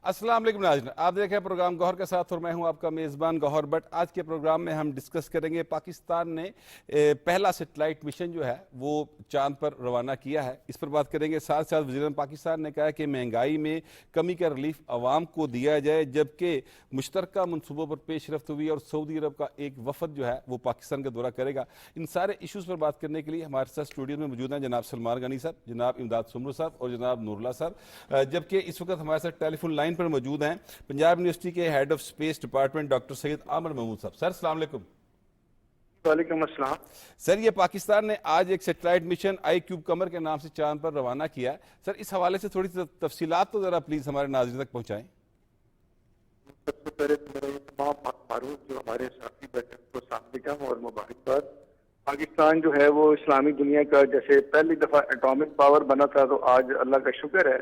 अस्सलाम वालेकुम नाज़रीन, आप देख रहे हैं प्रोग्राम गौहर के साथ और मैं हूं आपका मेज़बान गौहर बट। आज के प्रोग्राम में हम डिस्कस करेंगे पाकिस्तान ने पहला सैटेलाइट मिशन जो है वो चांद पर रवाना किया है, इस पर बात करेंगे। साथ साथ वज़ीर-ए-आज़म पाकिस्तान ने कहा है कि महंगाई में कमी का रिलीफ आवाम को दिया जाए, जबकि मुश्तरका मनसूबों पर पेशरफ्त हुई और सऊदी अरब का एक वफद जो है वो पाकिस्तान का दौरा करेगा। इन सारे इशूज़ पर बात करने के लिए हमारे साथ स्टूडियो में मौजूद हैं जनाब सलमान गनी साहब, जनाब इमदाद सुमरू साहब और जनाब नूरुल्लाह साहब, जबकि इस वक्त हमारे साथ टेलीफोन लाइन पर मौजूद हैं पंजाब यूनिवर्सिटी के head of space department doctor Syed Aamir Mahmood साहब। सर अस्सलाम वालेकुम। वालेकुम अस्सलाम। सर, ये पाकिस्तान ने आज एक सैटेलाइट मिशन आई क्यूब कमर के नाम से चांद पर रवाना किया है। सर, इस हवाले से थोड़ी सी तफसीलात तो जरा प्लीज हमारे नाज़रीन तक पहुंचाएं। सबसे पहले तो मेरा ये तमाम मारूफ जो हमारे साथी बैठे को सलाम और मुबारकबाद। पाकिस्तान जो है वो इस्लामी दुनिया का जैसे पहली दफा एटॉमिक पावर बना था, तो आज अल्लाह का शुक्र है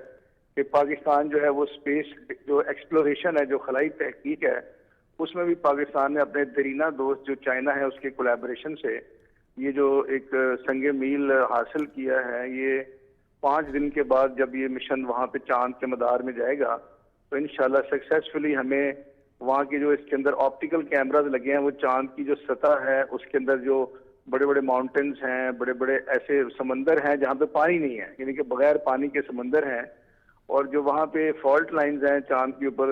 कि पाकिस्तान जो है वो स्पेस जो एक्सप्लोरेशन है, जो खलाई तहकीक है, उसमें भी पाकिस्तान ने अपने दरीना दोस्त जो चाइना है उसके कोलैबोरेशन से ये जो एक संगे मील हासिल किया है। ये 5 दिन के बाद जब ये मिशन वहाँ पे चांद के मदार में जाएगा तो इंशाल्लाह सक्सेसफुली हमें वहाँ की जो इसके अंदर ऑप्टिकल कैमराज लगे हैं, वो चांद की जो सतह है उसके अंदर जो बड़े बड़े माउंटेन्स हैं, बड़े बड़े ऐसे समंदर हैं जहाँ पे पानी नहीं है, यानी कि बगैर पानी के समंदर हैं, और जो वहाँ पे फॉल्ट लाइंस हैं चांद के ऊपर,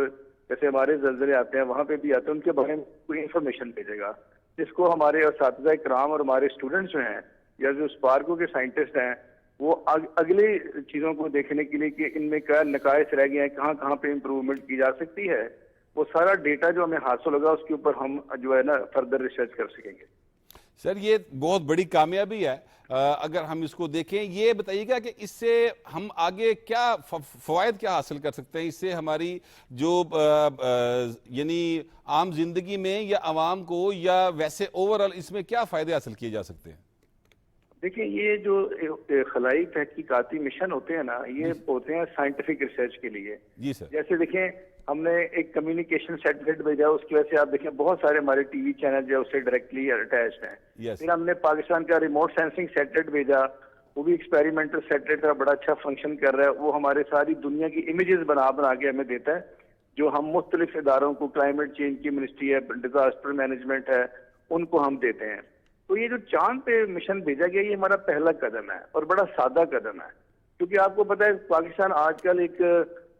जैसे हमारे जलजले आते हैं वहाँ पे भी आते हैं, उनके बारे में कोई इन्फॉर्मेशन भेजेगा, जिसको हमारे असातिज़ा इकराम और हमारे स्टूडेंट्स जो हैं या जो स्पार्को के साइंटिस्ट हैं वो अगले चीज़ों को देखने के लिए कि इनमें क्या नकाइस रह गए हैं, कहाँ कहाँ पे इम्प्रूवमेंट की जा सकती है, वो सारा डेटा जो हमें हासिल होगा उसके ऊपर हम जो है ना फर्दर रिसर्च कर सकेंगे। सर, ये बहुत बड़ी कामयाबी है। अगर हम इसको देखें, ये बताइएगा कि इससे हम आगे क्या फवायद क्या हासिल कर सकते हैं, इससे हमारी जो यानी आम जिंदगी में या आवाम को या वैसे ओवरऑल इसमें क्या फायदे हासिल किए जा सकते हैं? देखिए, ये जो खलाई तहकीकाती मिशन होते हैं ना, ये होते हैं साइंटिफिक रिसर्च के लिए। जी सर। जैसे देखें, हमने एक कम्युनिकेशन सैटेलाइट भेजा, उसकी वजह से आप देखें बहुत सारे हमारे टीवी चैनल जो है उससे डायरेक्टली अटैच्ड हैं। फिर हमने पाकिस्तान का रिमोट सेंसिंग सैटेलाइट भेजा, वो भी एक्सपेरिमेंटल सैटेलाइट का बड़ा अच्छा फंक्शन कर रहा है। वो हमारे सारी दुनिया की इमेजेस बना बना के हमें देता है, जो हम मुख्तलिफ इदारों को, क्लाइमेट चेंज की मिनिस्ट्री है, डिजास्टर मैनेजमेंट है, उनको हम देते हैं। तो ये जो चांद पे मिशन भेजा गया, ये हमारा पहला कदम है और बड़ा सादा कदम है, क्योंकि आपको पता है पाकिस्तान आजकल एक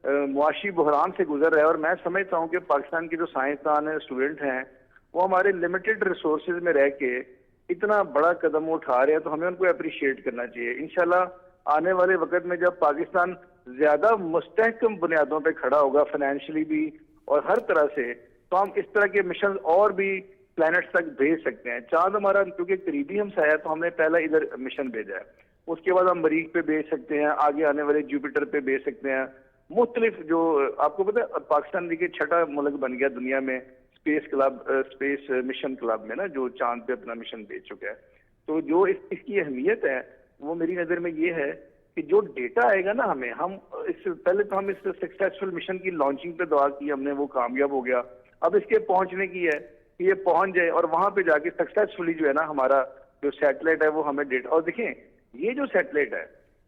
मुआशी बहरान से गुजर रहा है, और मैं समझता हूँ कि पाकिस्तान के जो साइंसदान हैं, स्टूडेंट हैं, वो हमारे लिमिटेड रिसोर्सेज में रह के इतना बड़ा कदम उठा रहे हैं, तो हमें उनको अप्रिशिएट करना चाहिए। इंशाल्लाह आने वाले वक्त में जब पाकिस्तान ज्यादा मुस्तहकम बुनियादों पर खड़ा होगा, फाइनेंशियली भी और हर तरह से, तो हम इस तरह के मिशन और भी प्लैनेट्स तक भेज सकते हैं। चांद हमारा क्योंकि करीबी हमसाया है, तो हमने पहला इधर मिशन भेजा है। उसके बाद हम मरीख पे भेज सकते हैं, आगे आने वाले जुपिटर पे भेज सकते हैं। मुख्तलिफ जो आपको पता है पाकिस्तान देखिए छठा मुल्क बन गया दुनिया में स्पेस मिशन क्लब में ना, जो चांद पे अपना मिशन भेज चुका है। तो जो इसकी अहमियत है वो मेरी नज़र में ये है कि जो डेटा आएगा ना हमें, हम इससे पहले तो हम इस सक्सेसफुल मिशन की लॉन्चिंग पे दुआ की हमने, वो कामयाब हो गया। अब इसके पहुंचने की है कि ये पहुंच जाए और वहां पे जाके सक्सेसफुली जो है ना हमारा जो सैटेलाइट है वो हमें डेटा, और देखें ये जो सैटेलाइट है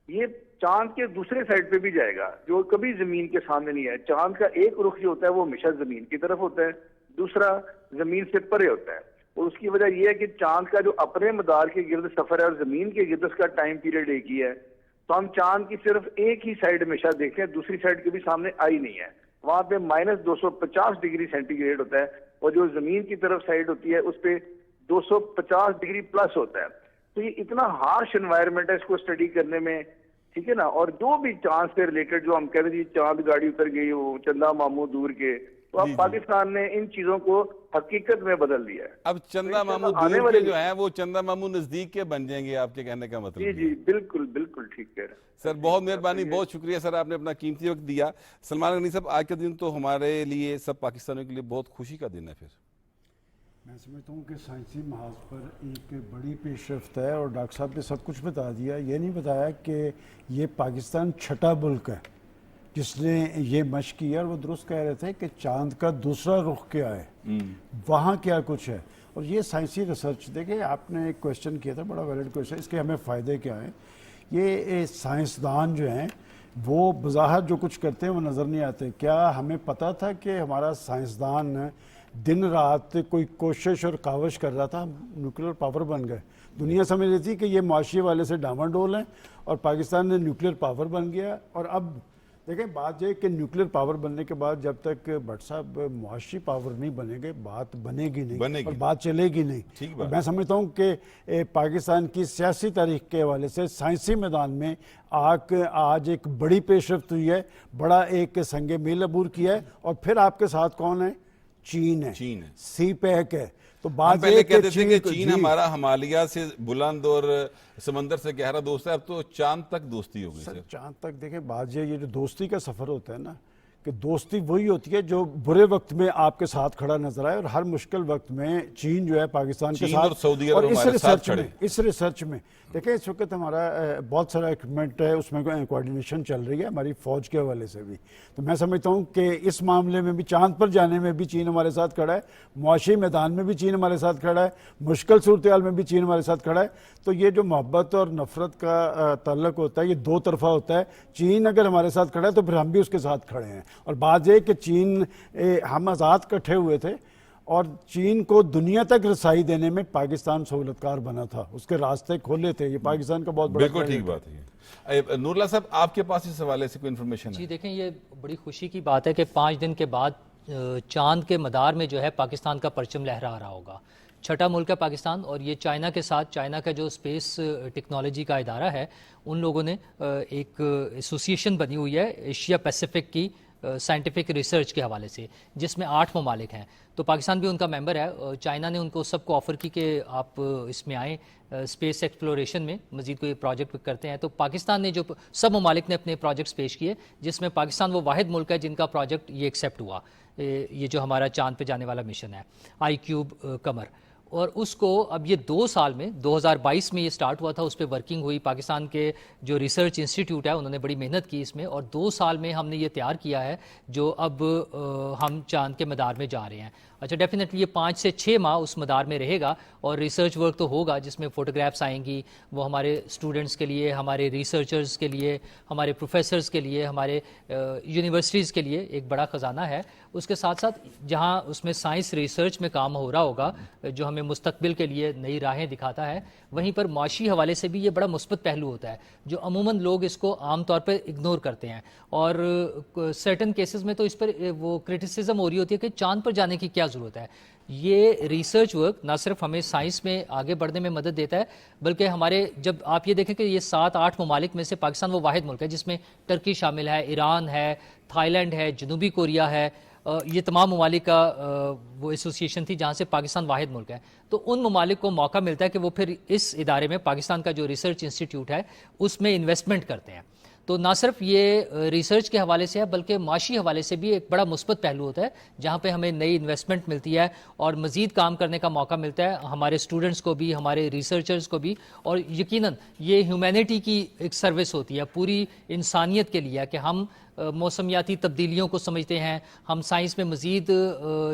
ये चांद के दूसरे साइड पे भी जाएगा, जो कभी जमीन के सामने नहीं है। चांद का एक रुख जो होता है वो हमेशा जमीन की तरफ होता है, दूसरा जमीन से परे होता है, और उसकी वजह यह है कि चांद का जो अपने मदार के गिर्द सफर है और जमीन के गिर्द उसका टाइम पीरियड एक ही है। तो हम चांद की सिर्फ एक ही साइड हमेशा देखते हैं, दूसरी साइड कभी सामने आई नहीं है। वहां पे -250 डिग्री सेंटीग्रेड होता है, और जो जमीन की तरफ साइड होती है उस पे 250 डिग्री प्लस होता है। तो ये इतना हार्श एनवायरनमेंट है इसको स्टडी करने में, ठीक है ना। और जो भी चांद से रिलेटेड जो हम कहते हैं जी चांद गाड़ी उतर गई, वो चंदा मामू दूर के, तो अब पाकिस्तान ने इन चीजों को हकीकत में बदल दिया है। अब चंदा मामू दूर के जो है वो चंदा मामू नजदीक के बन जाएंगे, आपके कहने का मतलब? जी जी बिल्कुल बिल्कुल ठीक कह रहे हैं सर। बहुत मेहरबानी, बहुत शुक्रिया सर, आपने अपना कीमती वक्त दिया। सलमान गनी साहब, आज के दिन तो हमारे लिए, सब पाकिस्तानियों के लिए बहुत खुशी का दिन है। फिर मैं समझता हूँ कि साइंसी महाज पर एक बड़ी पेशरफ्त है, और डॉक्टर साहब ने सब कुछ बता दिया। ये नहीं बताया कि ये पाकिस्तान छठा मुल्क है जिसने ये मशक किया, और वो दुरुस्त कह रहे थे कि चांद का दूसरा रुख क्या है, वहाँ क्या कुछ है। और ये साइंसी रिसर्च, देखिए आपने एक क्वेश्चन किया था, बड़ा वैलिड क्वेश्चन, इसके हमें फ़ायदे क्या हैं। ये साइंसदान जो हैं वो बज़ाहत जो कुछ करते हैं वो नज़र नहीं आते। क्या हमें पता था कि हमारा साइंसदान दिन रात कोई कोशिश और काविश कर रहा था, न्यूक्लियर पावर बन गए। दुनिया समझ रही थी कि ये मुआशी वाले से डामाडोल हैं और पाकिस्तान ने न्यूक्लियर पावर बन गया। और अब देखें, बात यह कि न्यूक्लियर पावर बनने के बाद जब तक भट्ट साहब मुआशी पावर नहीं बनेंगे, बात बनेगी नहीं और बात चलेगी नहीं। और मैं समझता हूँ कि पाकिस्तान की सियासी तारीख के हवाले से साइंसी मैदान में आज एक बड़ी पेशरफ्त हुई है, बड़ा एक संगे मील अबूर किया है। और फिर आपके साथ कौन है? चीन है, सी पैक है। तो बात पहले कहते थे कि चीन हमारा हिमालय से बुलंद और समंदर से गहरा दोस्त है, अब तो चांद तक दोस्ती हो गई सर। चांद तक देखें, बात ये जो दोस्ती का सफर होता है ना, कि दोस्ती वही होती है जो बुरे वक्त में आपके साथ खड़ा नजर आए। और हर मुश्किल वक्त में चीन जो है पाकिस्तान के साथ और सऊदी अरब और इस रिसर्च में देखिए, इस वक्त हमारा बहुत सारा इक्विपमेंट है, उसमें कोऑर्डिनेशन चल रही है हमारी फौज के हवाले से भी। तो मैं समझता हूँ कि इस मामले में भी, चांद पर जाने में भी चीन हमारे साथ खड़ा है, मुआशी मैदान में भी चीन हमारे साथ खड़ा है, मुश्किल सूरत हाल में भी चीन हमारे साथ खड़ा है। तो ये जो मोहब्बत और नफरत का ताल्लुक होता है, ये दो तरफा होता है। चीन अगर हमारे साथ खड़ा है तो फिर हम भी उसके साथ खड़े हैं। और बात यह कि चीन, हम आज़ाद इकट्ठे हुए थे और चीन को दुनिया तक रसाई देने में पाकिस्तान सहूलतकार बना था, उसके रास्ते खोले थे। ये पाकिस्तान का बहुत बड़ा, बिल्कुल ठीक बात है। नूरला साहब, आपके पास इस हवाले से कोई इन्फॉर्मेशन है? जी देखें, ये बड़ी खुशी की बात है कि 5 दिन के बाद चांद के मदार में जो है पाकिस्तान का परचम लहरा रहा होगा। छठा मुल्क है पाकिस्तान, और ये चाइना के साथ, चाइना का जो स्पेस टेक्नोलॉजी का इदारा है, उन लोगों ने एक एसोसिएशन बनी हुई है एशिया पैसिफिक की साइंटिफिक रिसर्च के हवाले से, जिसमें 8 ममालिक हैं। तो पाकिस्तान भी उनका मेंबर है। चाइना ने उनको सबको ऑफ़र की कि आप इसमें आएँ, स्पेस एक्सप्लोरेशन में मज़ीद कोई प्रोजेक्ट करते हैं। तो पाकिस्तान ने, जो सब ममालिक ने अपने प्रोजेक्ट्स पेश किए, जिसमें पाकिस्तान वो वाहिद मुल्क है जिनका प्रोजेक्ट ये एक्सेप्ट हुआ, ये जो हमारा चांद पे जाने वाला मिशन है iCube कमर। और उसको अब ये 2 साल में, 2022 में ये स्टार्ट हुआ था, उस पर वर्किंग हुई। पाकिस्तान के जो रिसर्च इंस्टीट्यूट है उन्होंने बड़ी मेहनत की इसमें, और 2 साल में हमने ये तैयार किया है जो अब हम चांद के मदार में जा रहे हैं। अच्छा, डेफिनेटली ये 5 से 6 माह उस मदार में रहेगा और रिसर्च वर्क तो होगा, जिसमें फ़ोटोग्राफ्स आएंगी। वो हमारे स्टूडेंट्स के लिए, हमारे रिसर्चर्स के लिए, हमारे प्रोफेसर्स के लिए, हमारे यूनिवर्सिटीज़ के लिए एक बड़ा ख़जाना है। उसके साथ साथ जहाँ उसमें साइंस रिसर्च में काम हो रहा होगा, जो हमें मुस्तकबिल के लिए नई राहें दिखाता है, वहीं पर माशी हवाले से भी ये बड़ा मुस्बत पहलू होता है, जो अमूमन लोग इसको आम तौर पर इग्नोर करते हैं। और सर्टन केसेस में तो इस पर वो क्रिटिसिज्म हो रही होती है कि चांद पर जाने की क्या ज़रूरत है। ये रिसर्च वर्क ना सिर्फ हमें साइंस में आगे बढ़ने में मदद देता है, बल्कि हमारे, जब आप ये देखें कि ये 7-8 ममालिक में से पाकिस्तान वो वाहिद मुल्क है जिसमें टर्की शामिल है, ईरान है, थाईलैंड है, जनूबी कोरिया है, ये तमाम ममालिक का वो एसोसिएशन थी जहाँ से पाकिस्तान वाहिद मुल्क है। तो उन ममालिक को मौका मिलता है कि वो फिर इस इदारे में, पाकिस्तान का जो रिसर्च इंस्टीट्यूट है उसमें इन्वेस्टमेंट करते हैं। तो ना सिर्फ ये रिसर्च के हवाले से है, बल्कि माशी हवाले से भी एक बड़ा मुस्बत पहलू होता है, जहाँ पे हमें नई इन्वेस्टमेंट मिलती है और मज़ीद काम करने का मौका मिलता है, हमारे स्टूडेंट्स को भी, हमारे रिसर्चर्स को भी। और यकीनन ये ह्यूमैनिटी की एक सर्विस होती है, पूरी इंसानियत के लिए, कि हम मौसमियाती तब्दीलियों को समझते हैं, हम साइंस में मज़ीद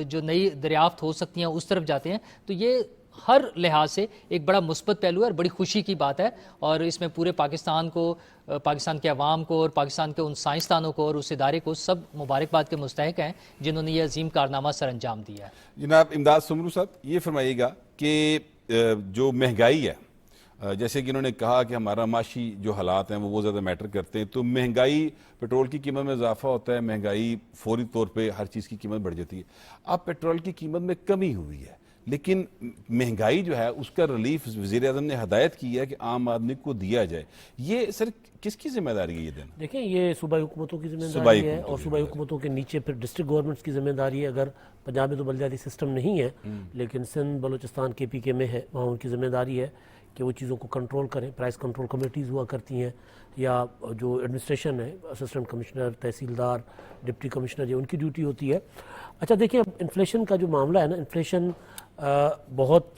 जो नई दरियाफ्त हो सकती हैं उस तरफ जाते हैं। तो ये हर लिहाज से एक बड़ा मुस्बत पहलू है और बड़ी खुशी की बात है। और इसमें पूरे पाकिस्तान को, पाकिस्तान के अवाम को और पाकिस्तान के उन साइंसदानों को और उस इदारे को सब मुबारकबाद के मुस्तहिक हैं जिन्होंने ये अजीम कारनामा सर अंजाम दिया है। जनाब इमदाद सुमरू साहब, ये फरमाइएगा कि जो महंगाई है, जैसे कि इन्होंने कहा कि हमारा माशी जो हालात हैं वो बहुत ज़्यादा मैटर करते हैं, तो महंगाई, पेट्रोल की कीमत में इजाफा होता है, महंगाई फौरी तौर पे हर चीज़ की कीमत बढ़ जाती है। अब पेट्रोल की कीमत में कमी हुई है, लेकिन महंगाई जो है उसका रिलीफ वज़ीर-ए-आज़म ने हदायत की है कि आम आदमी को दिया जाए। ये सर किसकी जिम्मेदारी है ये देना? देखिए, ये सूबाई हुकूमतों की जिम्मेदारी है और सूबाई हुकूमतों के नीचे फिर डिस्ट्रिक्ट गवर्नमेंट्स की जिम्मेदारी है। अगर पंजाब में तो बलदियाती सिस्टम नहीं है, लेकिन सिंध, बलूचिस्तान, KPK में है, वहाँ उनकी जिम्मेदारी है कि वो चीज़ों को कंट्रोल करें। प्राइस कंट्रोल कमेटीज़ हुआ करती हैं, या जो एडमिनिस्ट्रेशन है, असिस्टेंट कमिश्नर, तहसीलदार, डिप्टी कमिश्नर, ये उनकी ड्यूटी होती है। अच्छा देखिए, अब इन्फ्लेशन का जो मामला है ना, इन्फ्लेशन बहुत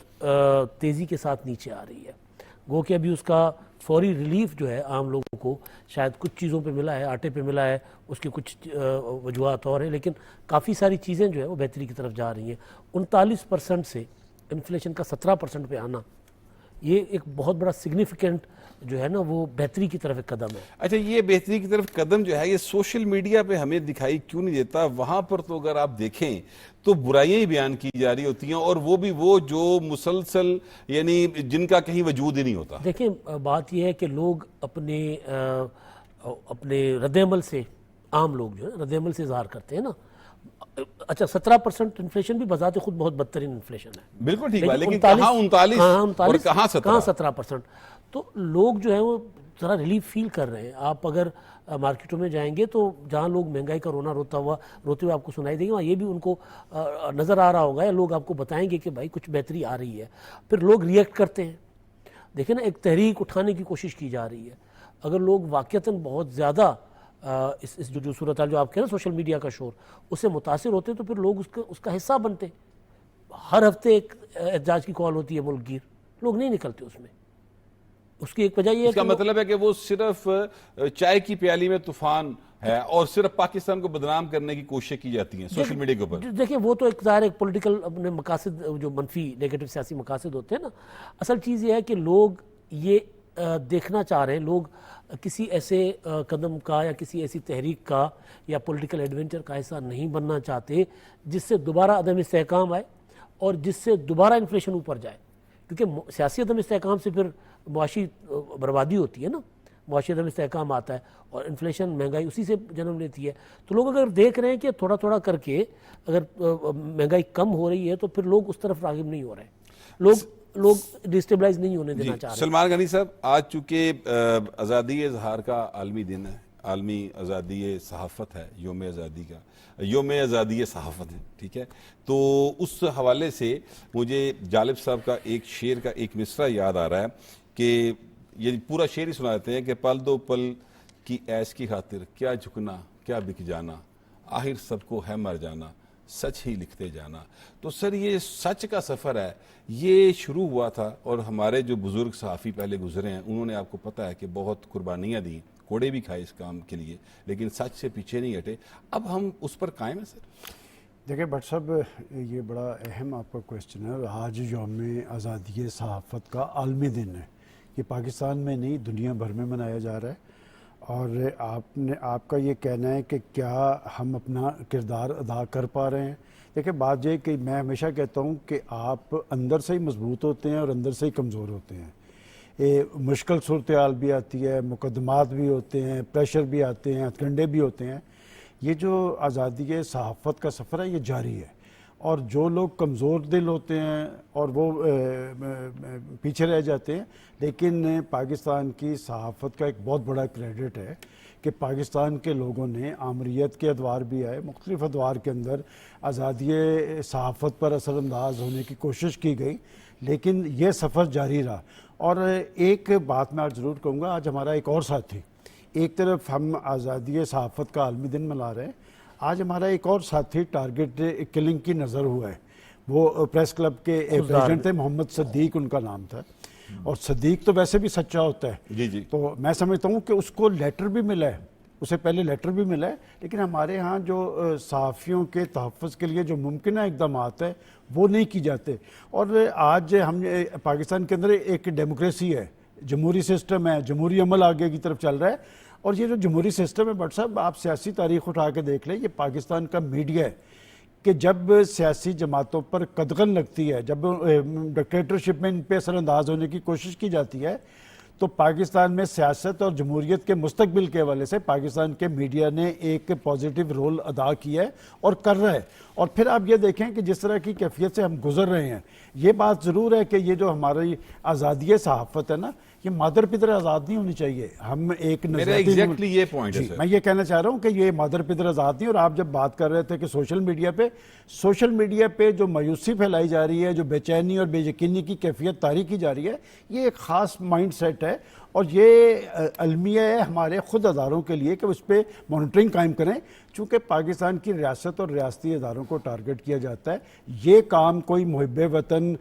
तेज़ी के साथ नीचे आ रही है। गो कि अभी उसका फौरी रिलीफ जो है आम लोगों को शायद कुछ चीज़ों पे मिला है, आटे पे मिला है, उसकी कुछ वजूहत और है, लेकिन काफ़ी सारी चीज़ें जो है वो बेहतरी की तरफ जा रही हैं। 39% से इन्फ्लेशन का 17% पे आना, ये एक बहुत बड़ा सिग्निफिकेंट जो है ना वो बेहतरी की तरफ एक कदम है। अच्छा, ये बेहतरी की तरफ कदम जो है ये सोशल मीडिया पे हमें दिखाई क्यों नहीं देता? वहां पर तो अगर आप देखें तो बुराइयां ही बयान की जा रही होती हैं, और वो भी वो जो मुसलसल यानी जिनका कहीं वजूद ही नहीं होता। देखिए बात यह है कि लोग अपने रद्दअमल से, आम लोग जो है रद्दअमल से इजहार करते हैं ना। अच्छा 17% इन्फ्लेशन भी बजाते खुद बहुत बदतरीन इन्फ्लेशन है, बिल्कुल ठीक है, लेकिन कहाँ 39 और कहाँ 17%। तो लोग जो है वो ज़रा रिलीफ फील कर रहे हैं। आप अगर मार्केटों में जाएंगे तो जहाँ लोग महंगाई का रोना रोते हुए आपको सुनाई देंगे, वहाँ ये भी उनको नज़र आ रहा होगा, या लोग आपको बताएंगे कि भाई कुछ बेहतरी आ रही है। फिर लोग रिएक्ट करते हैं। देखिए ना, एक तहरीक उठाने की कोशिश की जा रही है। अगर लोग वाक़तन बहुत ज़्यादा इस जो सूरत हाल जो आप कह रहे हैं सोशल मीडिया का शोर, उससे मुतासिर होते तो फिर लोग उसका हिस्सा बनते। हर हफ्ते एक एहतजाज की कॉल होती है मुल्क गिर, लोग नहीं निकलते उसमें। उसकी एक वजह ये है, इसका मतलब है कि वो सिर्फ चाय की प्याली में तूफान है और सिर्फ पाकिस्तान को बदनाम करने की कोशिश की जाती है सोशल मीडिया के ऊपर। देखिए वो तो एक ज़ाहिर एक पॉलिटिकल अपने मकासद, जो मनफी नेगेटिव सियासी मकासद होते हैं ना। असल चीज़ ये है कि लोग ये देखना चाह रहे हैं, लोग किसी ऐसे कदम का या किसी ऐसी तहरीक का या पॉलिटिकल एडवेंचर का हिस्सा नहीं बनना चाहते जिससे दोबारा अदम इस्तेहकाम आए और जिससे दोबारा इन्फ्लेशन ऊपर जाए। क्योंकि सियासी अदम इस्तेहकाम से फिर मुआशी बर्बादी होती है ना, मुआशी अदम इस्तेहकाम आता है और इन्फ्लेशन, महंगाई उसी से जन्म लेती है। तो लोग अगर देख रहे हैं कि थोड़ा थोड़ा करके अगर महंगाई कम हो रही है तो फिर लोग उस तरफ राग़िब नहीं हो रहे, लोग डिस्टेबलाइज नहीं होने देना चाह रहे। सलमान गनी साहब, आज चूंकि आज़ादी इजहार का आलमी दिन है, आलमी आज़ादी सहाफ़त है, योम आज़ादी का योम आज़ादी सहाफ़त है, ठीक है, तो उस हवाले से मुझे जालिब साहब का एक शेर का एक मिसरा याद आ रहा है कि ये पूरा शेर ही सुना देते हैं कि पल दो पल की ऐश की खातिर क्या झुकना क्या बिक जाना, आखिर सबको है मर जाना, सच ही लिखते जाना। तो सर ये सच का सफ़र है, ये शुरू हुआ था और हमारे जो बुज़ुर्ग सहाफ़ी पहले गुजरे हैं उन्होंने, आपको पता है कि बहुत कुर्बानियाँ दी, कोड़े भी खाए इस काम के लिए, लेकिन सच से पीछे नहीं हटे। अब हम उस पर कायम है सर? देखिए भट्ट साहब, ये बड़ा अहम आपका क्वेश्चन है। आज यौम आज़ादी सहाफ़त का आलमी दिन है, ये पाकिस्तान में नहीं दुनिया भर में मनाया जा रहा है। और आपका ये कहना है कि क्या हम अपना किरदार अदा कर पा रहे हैं। देखिए बात ये कि मैं हमेशा कहता हूँ कि आप अंदर से ही मजबूत होते हैं और अंदर से ही कमज़ोर होते हैं। मुश्किल सूरत हाल भी आती है, मुकदमात भी होते हैं, प्रेशर भी आते हैं, हथकंडे भी होते हैं। ये जो आज़ादी सहाफ़त का सफ़र है ये जारी है, और जो लोग कमज़ोर दिल होते हैं और वो पीछे रह जाते हैं, लेकिन पाकिस्तान की सहाफ़त का एक बहुत बड़ा क्रेडिट है कि पाकिस्तान के लोगों ने आमरीत के अदवार भी आए, मुख्तलिफ़ अदवार के अंदर आज़ादी सहाफ़त पर असरअंदाज होने की कोशिश की गई, लेकिन ये सफ़र जारी रहा। और एक बात मैं आज ज़रूर कहूँगा, आज हमारा एक और साथी, एक तरफ हम आज़ादी सहाफ़त का आलमी दिन मना रहे हैं, आज हमारा एक और साथी टारगेट किलिंग की नज़र हुआ है। वो प्रेस क्लब के प्रेसिडेंट थे, मोहम्मद सदीक उनका नाम था, और सदीक तो वैसे भी सच्चा होता है। जी जी। तो मैं समझता हूँ कि उसको लेटर भी मिला है, उसे पहले लेटर भी मिला है, लेकिन हमारे यहाँ जो सहाफ़ियों के तहफ़्फ़ुज़ के लिए जो मुमकिन इक़दाम है वो नहीं की जाते। और आज हम पाकिस्तान के अंदर एक डेमोक्रेसी है, जमहूरी सिस्टम है, जमहूरी अमल आगे की तरफ चल रहा है। और ये जो जमहूरी सिस्टम है भट्ट साहब, आप सियासी तारीख़ उठा के देख लें, ये पाकिस्तान का मीडिया है कि जब सियासी जमातों पर कदगन लगती है, जब डिक्टेटरशिप में इन पर असरअंदाज होने की कोशिश की जाती है, तो पाकिस्तान में सियासत और जमहूरियत के मुस्तकबिल के हवाले से पाकिस्तान के मीडिया ने एक पॉजिटिव रोल अदा किया है और कर रहा है। और फिर आप ये देखें कि जिस तरह की कैफियत से हम गुजर रहे हैं, ये बात ज़रूर है कि ये जो हमारी आज़ादी सहाफ़त है ना, ये मादर पितर आज़ाद नहीं होनी चाहिए। हम एक एग्जैक्टली ये पॉइंट है मैं ये कहना चाह रहा हूँ कि ये मादर पितर आज़ाद नहीं। और आप जब बात कर रहे थे कि सोशल मीडिया पे जो मायूसी फैलाई जा रही है, जो बेचैनी और बेयकीनी की कैफियत तारी की जा रही है, ये एक ख़ास माइंड सेट है और ये अलमिया है हमारे ख़ुद अदारों के लिए कि उस पर मॉनिटरिंग कायम करें। चूँकि पाकिस्तान की रियासत और रियासती अदारों को टारगेट किया जाता है, ये काम कोई मुहिब वतन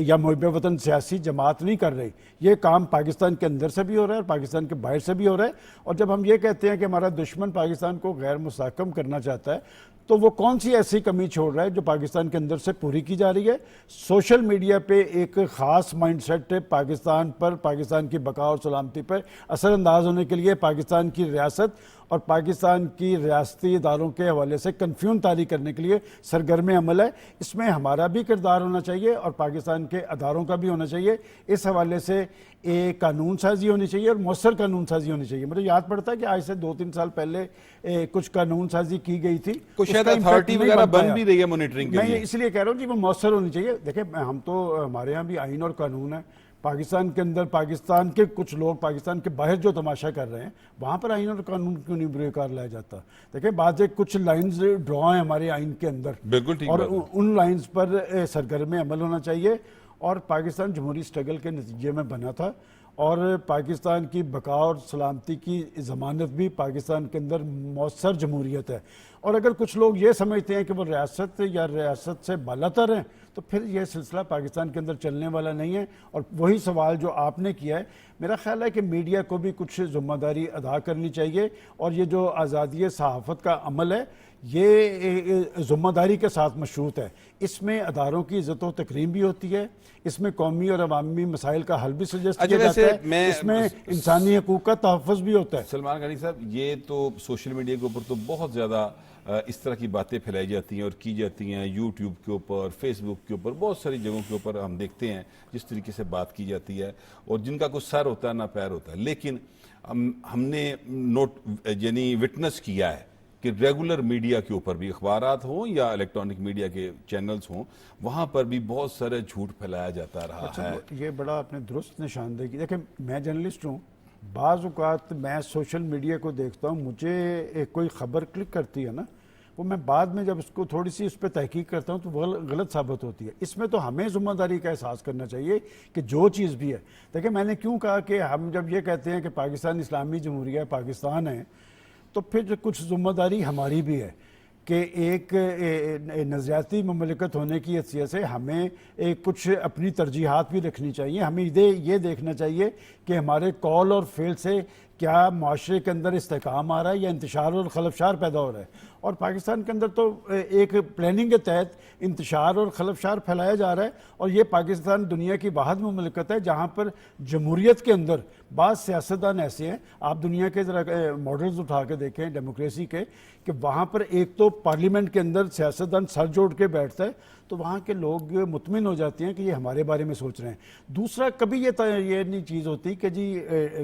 या मुहिब वतन सियासी जमात नहीं कर रही, ये काम पाकिस्तान के अंदर से भी हो रहा है और पाकिस्तान के बाहर से भी हो रहा है। और जब हम ये कहते हैं कि हमारा दुश्मन पाकिस्तान को गैर मुस्तहकम करना चाहता है, तो वो कौन सी ऐसी कमी छोड़ रहा है जो पाकिस्तान के अंदर से पूरी की जा रही है। सोशल मीडिया पे एक ख़ास माइंडसेट पाकिस्तान पर, पाकिस्तान की बका और सलामती पर असरअंदाज होने के लिए पाकिस्तान की रियासत और पाकिस्तान की रियासती इदारों के हवाले से कन्फ्यूजन तारी करने के लिए सरगर्म अमल है। इसमें हमारा भी किरदार होना चाहिए और पाकिस्तान के अदारों का भी होना चाहिए। इस हवाले से एक कानून साजी होनी चाहिए और मौसर कानून साजी होनी चाहिए। मुझे याद पड़ता है कि आज से 2-3 साल पहले कुछ कानून साजी की गई थी, कुछ शायद अथॉरिटी वगैरह बन भी रही है मॉनिटरिंग के मैं लिए। इसलिए कह रहा हूँ कि वो मौसर होनी चाहिए। देखिए, हम तो, हमारे यहाँ भी आइन और कानून है। पाकिस्तान के अंदर पाकिस्तान के कुछ लोग पाकिस्तान के बाहर जो तमाशा कर रहे हैं, वहाँ पर आइन और कानून क्यों नहीं बुरेकार लाया जाता। देखिए, बाद एक कुछ लाइंस ड्रॉ हैं हमारे आइन के अंदर, बिल्कुल ठीक और बात है। उन लाइंस पर सरगर्म अमल होना चाहिए। और पाकिस्तान जमहूरी स्ट्रगल के नतीजे में बना था और पाकिस्तान की बका और सलामती की ज़मानत भी पाकिस्तान के अंदर मौसर जमहूरियत है। और अगर कुछ लोग ये समझते हैं कि वो रियासत या रियासत से बालातर हैं, तो फिर यह सिलसिला पाकिस्तान के अंदर चलने वाला नहीं है। और वही सवाल जो आपने किया है, मेरा ख्याल है कि मीडिया को भी कुछ ज़िम्मेदारी अदा करनी चाहिए। और ये जो आज़ादी सहाफ़त का अमल है, ये ज़िम्मेदारी के साथ मशरूत है। इसमें अदारों की इज़्ज़त व तकरीम भी होती है, इसमें कौमी और अवामी मसाइल का हल भी सजेस्ट किया जाता है, इसमें इंसानी हकूक़ का तहफ़्फ़ुज़ भी होता है। सलमान गनी साहब, ये तो सोशल मीडिया के ऊपर तो बहुत ज़्यादा इस तरह की बातें फैलाई जाती हैं और की जाती हैं, यूट्यूब के ऊपर, फेसबुक के ऊपर, बहुत सारी जगहों के ऊपर हम देखते हैं जिस तरीके से बात की जाती है, और जिनका कुछ सर होता है ना पैर होता है। लेकिन हमने यानी विटनेस किया है कि रेगुलर मीडिया के ऊपर भी, अखबारात हों या इलेक्ट्रॉनिक मीडिया के चैनल्स हों, वहाँ पर भी बहुत सारे झूठ फैलाया जाता रहा है। ये बड़ा आपने दुरुस्त निशानदेही की। देखिए, मैं जर्नलिस्ट हूँ, बाज़ औक़ात मैं सोशल मीडिया को देखता हूँ, मुझे कोई ख़बर क्लिक करती है ना, वो मैं बाद में जब उसको थोड़ी सी उस पर तहकीक करता हूँ तो वो गलत साबित होती है। इसमें तो हमें ज़िम्मेदारी का एहसास करना चाहिए कि जो चीज़ भी है, देखिए मैंने क्यों कहा कि हम जब ये कहते हैं कि पाकिस्तान इस्लामी जमहूरिया पाकिस्तान है, तो फिर कुछ ज़िम्मेदारी हमारी भी है कि एक नज़रियाती ममलिकत होने की हैसियत से हमें कुछ अपनी तरजीहात भी रखनी चाहिए। हमें ये देखना चाहिए कि हमारे कौल और फेल से क्या माशरे के अंदर इस्तेकाम आ रहा है या इंतशार और खलफशार पैदा हो रहा है। और पाकिस्तान के अंदर तो एक प्लानिंग के तहत इंतशार और खलफशार फैलाया जा रहा है। और ये पाकिस्तान दुनिया की वाहिद मुमलिकत है जहाँ पर जमहूरियत के अंदर बाज़ सियासतदान ऐसे हैं, आप दुनिया के ज़रा मॉडल्स उठा के देखें डेमोक्रेसी के, कि वहाँ पर एक तो पार्लियामेंट के अंदर सियासतदान सर जोड़ के बैठता है, तो वहाँ के लोग मुतमिन हो जाते हैं कि ये हमारे बारे में सोच रहे हैं। दूसरा, कभी ये नहीं चीज़ होती कि जी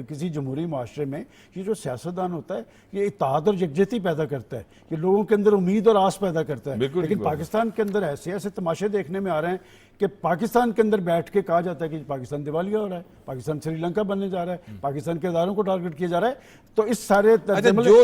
किसी जमहूरी माशरे में ये जो सियासतदान होता है ये इत्तेहाद और यकजहती पैदा करता है, ये लोगों के अंदर उम्मीद और आस पैदा करता है। लेकिन पाकिस्तान के अंदर ऐसे ऐसे तमाशे देखने में आ रहे हैं कि पाकिस्तान के अंदर बैठ के कहा जाता है कि पाकिस्तान दिवालिया हो रहा है, पाकिस्तान श्रीलंका बनने जा रहा है, पाकिस्तान के इदारों को टारगेट किया जा रहा है। तो इस सारे जो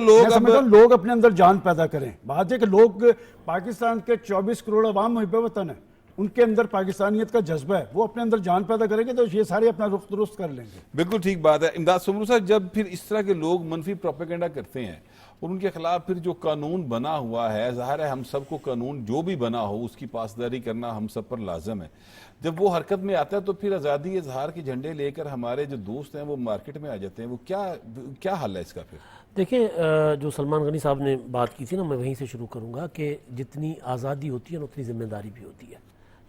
लोग अपने अंदर जान पैदा करें। बात है कि लोग, पाकिस्तान के 24 करोड़ अवाम मुहिब वतन है, उनके अंदर पाकिस्तानियत का जज्बा है, वो अपने अंदर जान पैदा करेंगे तो ये सारे अपना रुख दुरुस्त कर लेंगे। बिल्कुल ठीक बात है। इमदाद सुमरू साहब, जब फिर इस तरह के लोग मनफी प्रोपेगेंडा करते हैं और उनके खिलाफ फिर जो कानून बना हुआ है, ज़ाहिर है हम सबको कानून जो भी बना हो उसकी पासदारी करना हम सब पर लाजम है। जब वो हरकत में आता है तो फिर आज़ादी इजहार के झंडे लेकर हमारे जो दोस्त हैं वो मार्केट में आ जाते हैं। वो क्या हल है इसका? फिर देखिए, जो सलमान गनी साहब ने बात की थी ना, मैं वहीं से शुरू करूँगा कि जितनी आज़ादी होती है ना उतनी ज़िम्मेदारी भी होती है।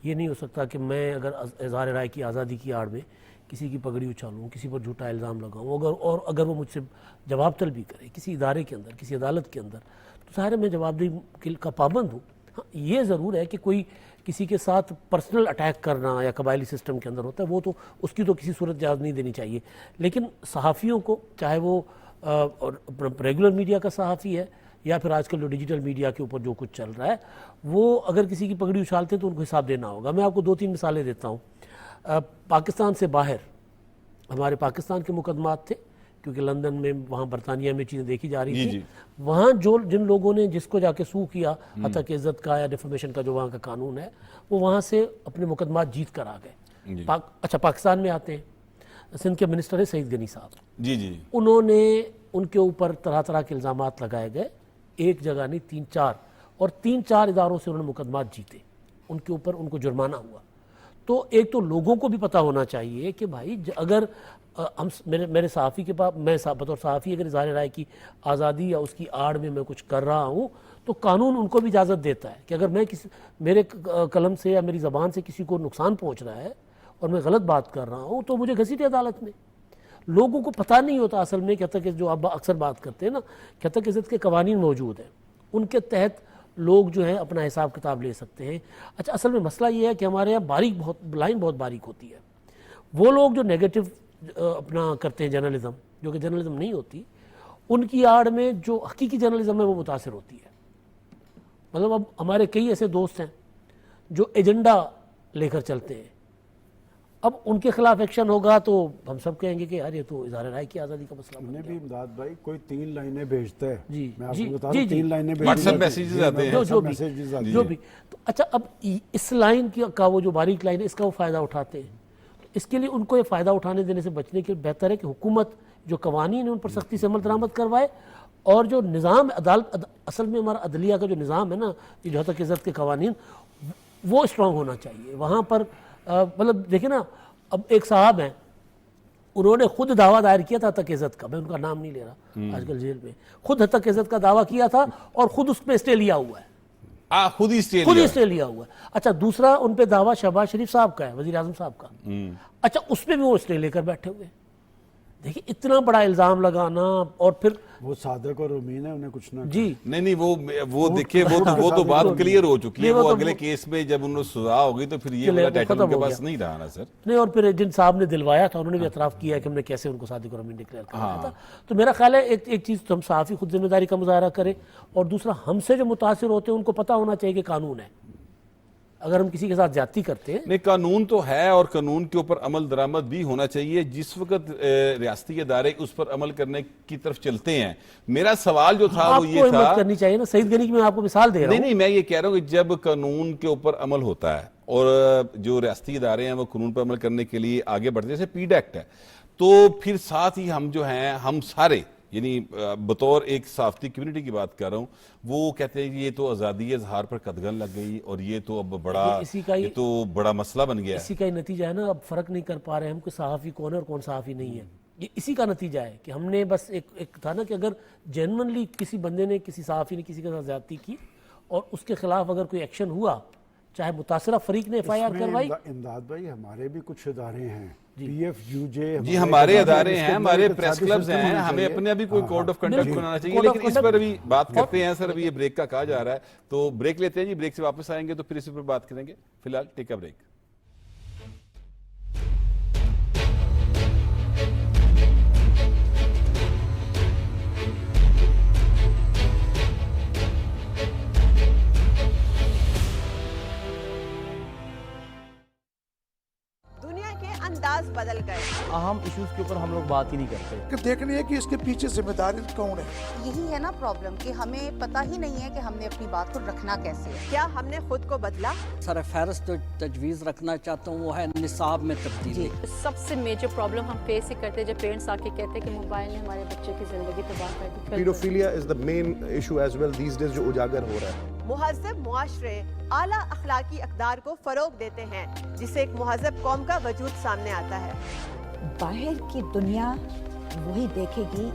ये नहीं हो सकता कि मैं अगर इज़हार राय की आज़ादी की आड़ में किसी की पगड़ी उछालूँ, किसी पर झूठा इल्ज़ाम लगाऊँ, अगर वो मुझसे जवाब तलब भी करे किसी इदारे के अंदर, किसी अदालत के अंदर, तो सारे मैं जवाबदेही का पाबंद हूँ। हाँ, ये ज़रूर है कि कोई किसी के साथ पर्सनल अटैक करना या कबायली सिस्टम के अंदर होता है, वो तो उसकी तो किसी सूरत इजाज़त नहीं देनी चाहिए। लेकिन सहाफ़ियों को, चाहे वो रेगुलर मीडिया का सहाफ़ी है या फिर आजकल जो डिजिटल मीडिया के ऊपर जो कुछ चल रहा है, वो अगर किसी की पगड़ी उछालते हैं तो उनको हिसाब देना होगा। मैं आपको 2-3 मिसालें देता हूँ। पाकिस्तान से बाहर हमारे पाकिस्तान के मुकदमात थे, क्योंकि लंदन में, वहाँ बरतानिया में चीज़ें देखी जा रही थी। वहाँ जिन लोगों ने जिसको जाके सू किया, हत्या की इज्जत का या डिफेमेशन का जो वहाँ का कानून है, वो वहाँ से अपने मुकदमात जीत कर आ गए। अच्छा, पाकिस्तान में आते हैं, सिंध के मिनिस्टर है सईद गनी साहब, उन्होंने उनके ऊपर तरह तरह के इल्ज़ामात लगाए गए, एक जगह नहीं 3-4, और 3-4 इदारों से उन्होंने मुकदमात जीते, उनके ऊपर उनको जुर्माना हुआ। तो एक तो लोगों को भी पता होना चाहिए कि भाई अगर हम मेरे सहाफ़ी के पास, मैं बतौर सहाफ़ी अगर इज़हार राय की आज़ादी या उसकी आड़ में मैं कुछ कर रहा हूँ तो कानून उनको भी इजाज़त देता है कि अगर मैं मेरे कलम से या मेरी ज़बान से किसी को नुकसान पहुँच रहा है और मैं गलत बात कर रहा हूँ तो मुझे घसीटे अदालत में। लोगों को पता नहीं होता असल में क्या तक जो आप अक्सर बात करते हैं ना, क्या तक इज़्ज़त के कवानीन मौजूद हैं, उनके तहत लोग जो है अपना हिसाब किताब ले सकते हैं। अच्छा, असल में मसला ये है कि हमारे यहाँ लाइन बहुत बारीक होती है। वो लोग जो नेगेटिव अपना करते हैं जर्नलिज्म, जो कि जर्नलिज्म नहीं होती, उनकी आड़ में जो हकीकी जर्नलिज्म है वो मुतासिर होती है। मतलब अब हमारे कई ऐसे दोस्त हैं जो एजेंडा लेकर चलते हैं, अब उनके खिलाफ एक्शन होगा तो हम सब कहेंगे कि यार ये तो इज़हार राय की आज़ादी का मसला हमने भी इमदाद भाई कोई 3 लाइनें भेजता है जी, मैं आपको जी, बता जी, दूं, जी। 3 लाइनें WhatsApp मैसेजेस आते हैं। जो भी तो अच्छा, अब इस लाइन का वो जो बारीक लाइन है इसका वो फ़ायदा उठाते हैं। तो इसके लिए उनको ये फ़ायदा उठाने देने से बचने के लिए बेहतर है कि हुकूमत जो कवानीन है उन पर सख्ती से अमल दरामद करवाए, और जो निज़ाम असल में हमारा अदलिया का जो निज़ाम है ना, जो तक इज़्ज़त के कवानीन, वो स्ट्रॉन्ग होना चाहिए वहाँ पर। मतलब देखिए ना, अब एक साहब हैं, उन्होंने खुद दावा दायर किया था तक इज़्ज़त का, मैं उनका नाम नहीं ले रहा, आजकल जेल में, खुद तक इज़्ज़त का दावा किया था और खुद उस पर स्टे लिया हुआ है, खुद ही स्टे लिया हुआ है। अच्छा, दूसरा उन पे दावा शहबाज शरीफ साहब का है, वजीर आजम साहब का। अच्छा, उस पर भी वो स्टे लेकर बैठे हुए। देखिए इतना बड़ा इल्ज़ाम लगाना, और फिर वो सादक और उमीन है, उन्हें कुछ ना जी नहीं वो देखिए वो तो बात क्लियर हो चुकी है। वो अगले केस में जब उन्हें सजा होगी तो फिर ये वाला टाइटल उनके पास नहीं रहा ना सर। नहीं, और फिर जिन साहब ने दिलवाया था उन्होंने भी एतराफ़ किया कि हमने कैसे उनको सादिक और अमीन डिक्लेयर किया था। तो मेरा ख्याल है एक चीज़ तो हम सहाफ़ी खुद जिम्मेदारी का मुजाहरा करें, और दूसरा हमसे जो मुतासिर होते हैं उनको पता होना चाहिए कि कानून है। अगर हम किसी के साथ ज्यादती करते हैं, नहीं, कानून तो है और कानून के ऊपर अमल दरामद भी होना चाहिए। जिस वक्त रियासती इदारे उस पर अमल करने की तरफ चलते हैं, मेरा सवाल जो था वो ये था, करनी चाहिए ना। सईद गनी की मैं आपको मिसाल दे रहा हूं। नहीं, मैं ये कह रहा हूँ कि जब कानून के ऊपर अमल होता है और जो रियासती इदारे हैं वो कानून पर अमल करने के लिए आगे बढ़ते हैं, जैसे पीड एक्ट है, तो फिर साथ ही हम जो हैं, हम सारे, यानी बतौर एक साफ्ती कम्युनिटी की बात कर रहा हूँ, वो कहते हैं कि ये तो आज़ादी इज़हार पर कदगन लग गई और ये तो अब ये तो बड़ा मसला बन गया। इसी का ही नतीजा है ना, अब फर्क नहीं कर पा रहे हम कि सहाफ़ी कौन है और कौन सहाफ़ी नहीं है। ये इसी का नतीजा है कि हमने बस एक था ना कि अगर जेन्युइनली किसी बंदे ने, किसी सहाफ़ी ने किसी के साथ ज्यादती की और उसके खिलाफ अगर कोई एक्शन हुआ, चाहे मुतासरा फरीक ने FIR करवाई। इमदाद भाई, हमारे भी कुछ इदारे हैं, PFUJ जी, हमारे अदारे हैं, हमारे प्रेस क्लब्स हैं, हमें अपने अभी कोई कोड ऑफ कंडक्ट बनाना चाहिए। लेकिन इस पर अभी बात करते हैं सर, अभी ये ब्रेक का कहा जा रहा है, तो ब्रेक लेते हैं जी। ब्रेक से वापस आएंगे तो फिर इस पर बात करेंगे। फिलहाल टेक अ ब्रेक। अंदाज बदल गए। अहम इश्यूज के ऊपर हम लोग बात ही नहीं करते। कि देखनी है कि इसके पीछे जिम्मेदारी कौन है। यही है ना प्रॉब्लम कि हमें पता ही नहीं है कि हमने अपनी बात को रखना कैसे है। क्या हमने खुद को बदला? सर फहरिस्त जो तजवीज़ रखना चाहता हूँ वो है निसाब में तब्दीली। सबसे मेजर प्रॉब्लम हम फेस ही करते हैं जब पेरेंट्स आके कहते हैं कि मोबाइल ने हमारे बच्चे की जिंदगी तबाह कर दी। Pedophilia is the main issue as well these days जो उजागर हो रहा है। मुहज़्ज़ब मुआशरे आला अखलाकी अक़दार को फ़रोग़ देते हैं, जिससे एक मुहज़्ज़ब कौम का वजूद सामने आता है। बाहर की दुनिया वही देखेगी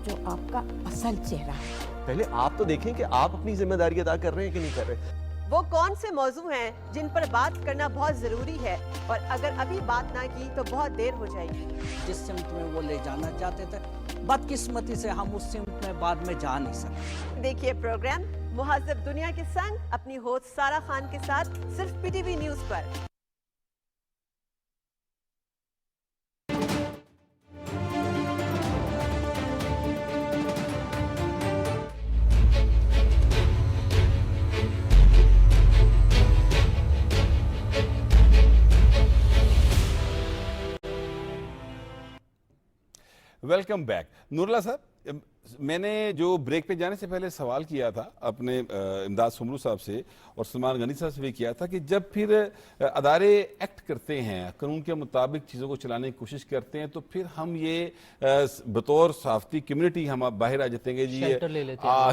जो आपका असल चेहरा है। पहले आप तो देखें कि आप अपनी जिम्मेदारी अदा कर रहे हैं कि नहीं कर रहे। वो कौन से मौजू हैं जिन पर बात करना बहुत जरूरी है, और अगर अभी बात ना की तो बहुत देर हो जाएगी। जिस सिमत में वो ले जाना चाहते थे, बदकिस्मती से हम उस सिमत में बाद में जा नहीं सकते। देखिए प्रोग्राम मुहज़्ज़ब दुनिया के संग अपनी होस्ट सारा खान के साथ सिर्फ PTV न्यूज़ पर। Welcome back. नूरुल्लाह साहब, मैंने जो ब्रेक पे जाने से पहले सवाल किया था अपने इमदाद सुमरू साहब से और सलमान गनी साहब से भी किया था कि जब फिर अदारे एक्ट करते हैं, कानून के मुताबिक चीज़ों को चलाने की कोशिश करते हैं, तो फिर हम ये बतौर साफ्ती कम्युनिटी हम बाहर आ जाते हैं जी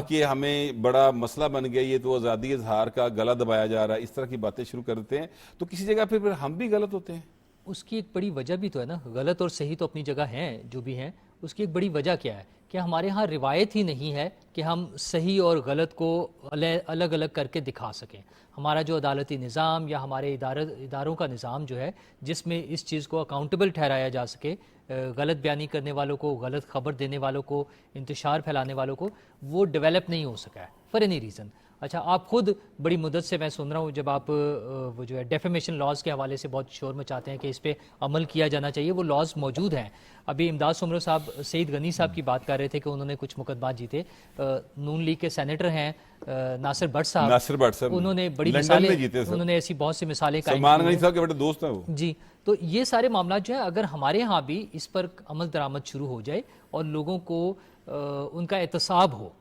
कि हमें बड़ा मसला बन गया, ये तो आज़ादी इजहार का गला दबाया जा रहा है, इस तरह की बातें शुरू कर देते हैं। तो किसी जगह फिर हम भी गलत होते हैं। उसकी एक बड़ी वजह भी तो है ना, गलत और सही तो अपनी जगह हैं जो भी हैं, उसकी एक बड़ी वजह क्या है कि हमारे यहाँ रिवायत ही नहीं है कि हम सही और गलत को अलग अलग करके दिखा सकें। हमारा जो अदालती निज़ाम या हमारे इदारों का निज़ाम जो है जिसमें इस चीज़ को अकाउंटेबल ठहराया जा सके, गलत बयानी करने वालों को, गलत खबर देने वालों को, इंतशार फैलाने वालों को, वो डेवलप नहीं हो सका है फॉर एनी रीज़न। अच्छा, आप खुद बड़ी मुद्दत से मैं सुन रहा हूँ जब आप वो जो है डेफेमेशन लॉज के हवाले से बहुत शोर मचाते हैं कि इस पे अमल किया जाना चाहिए, वो लॉज मौजूद हैं। अभी इमदाद सुमरो साहब सईद गनी साहब की बात कर रहे थे कि उन्होंने कुछ मुकदमा जीते। नून लीग के सेनेटर हैं नासिर भट्ट साहब, उन्होंने बड़ी मिसालें, उन्होंने ऐसी बहुत सी मिसालें, सलमान गनी साहब के बड़े दोस्त हैं वो जी। तो ये सारे मामला जो है अगर हमारे यहाँ भी इस पर अमल दरामद शुरू हो जाए और लोगों को उनका एहतसाब हो,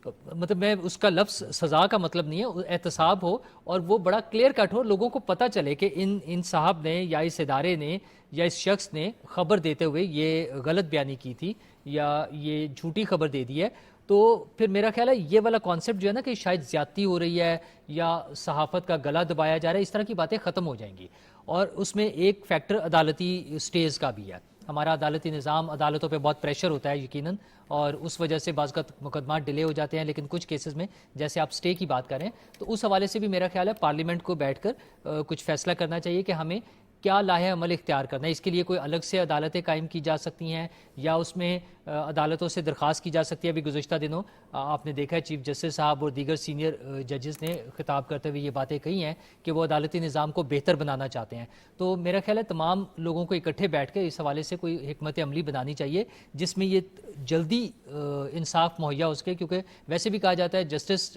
मतलब मैं उसका लफ्ज़ सज़ा का मतलब नहीं है, एहतसाब हो और वो बड़ा क्लियर कट हो, लोगों को पता चले कि इन साहब ने या इस इदारे ने या इस शख्स ने खबर देते हुए ये गलत बयानी की थी या ये झूठी खबर दे दी है, तो फिर मेरा ख्याल है ये वाला कॉन्सेप्ट जो है ना कि शायद ज़्यादती हो रही है या सहाफ़त का गला दबाया जा रहा है, इस तरह की बातें ख़त्म हो जाएंगी। और उसमें एक फैक्टर अदालती स्टेज का भी है। हमारा अदालती निज़ाम, अदालतों पे बहुत प्रेशर होता है यकीनन, और उस वजह से बाज़ का मुकदमा डिले हो जाते हैं। लेकिन कुछ केसेस में जैसे आप स्टे की बात करें तो उस हवाले से भी मेरा ख्याल है पार्लियामेंट को बैठकर कुछ फैसला करना चाहिए कि हमें क्या लाहे अमल इख्तियार करना है। इसके लिए कोई अलग से अदालतें कायम की जा सकती हैं या उसमें अदालतों से दरख्वास्त की जा सकती है। अभी गुज़श्ता दिनों आपने देखा है चीफ जस्टिस साहब और दीगर सीनियर जजेस ने खिताब करते हुए ये बातें कही हैं कि वो अदालती निज़ाम को बेहतर बनाना चाहते हैं। तो मेरा ख्याल है तमाम लोगों को इकट्ठे बैठ कर इस हवाले से कोई हिकमत अमली बनानी चाहिए जिसमें ये जल्दी इंसाफ मुहैया हो सके, क्योंकि वैसे भी कहा जाता है justice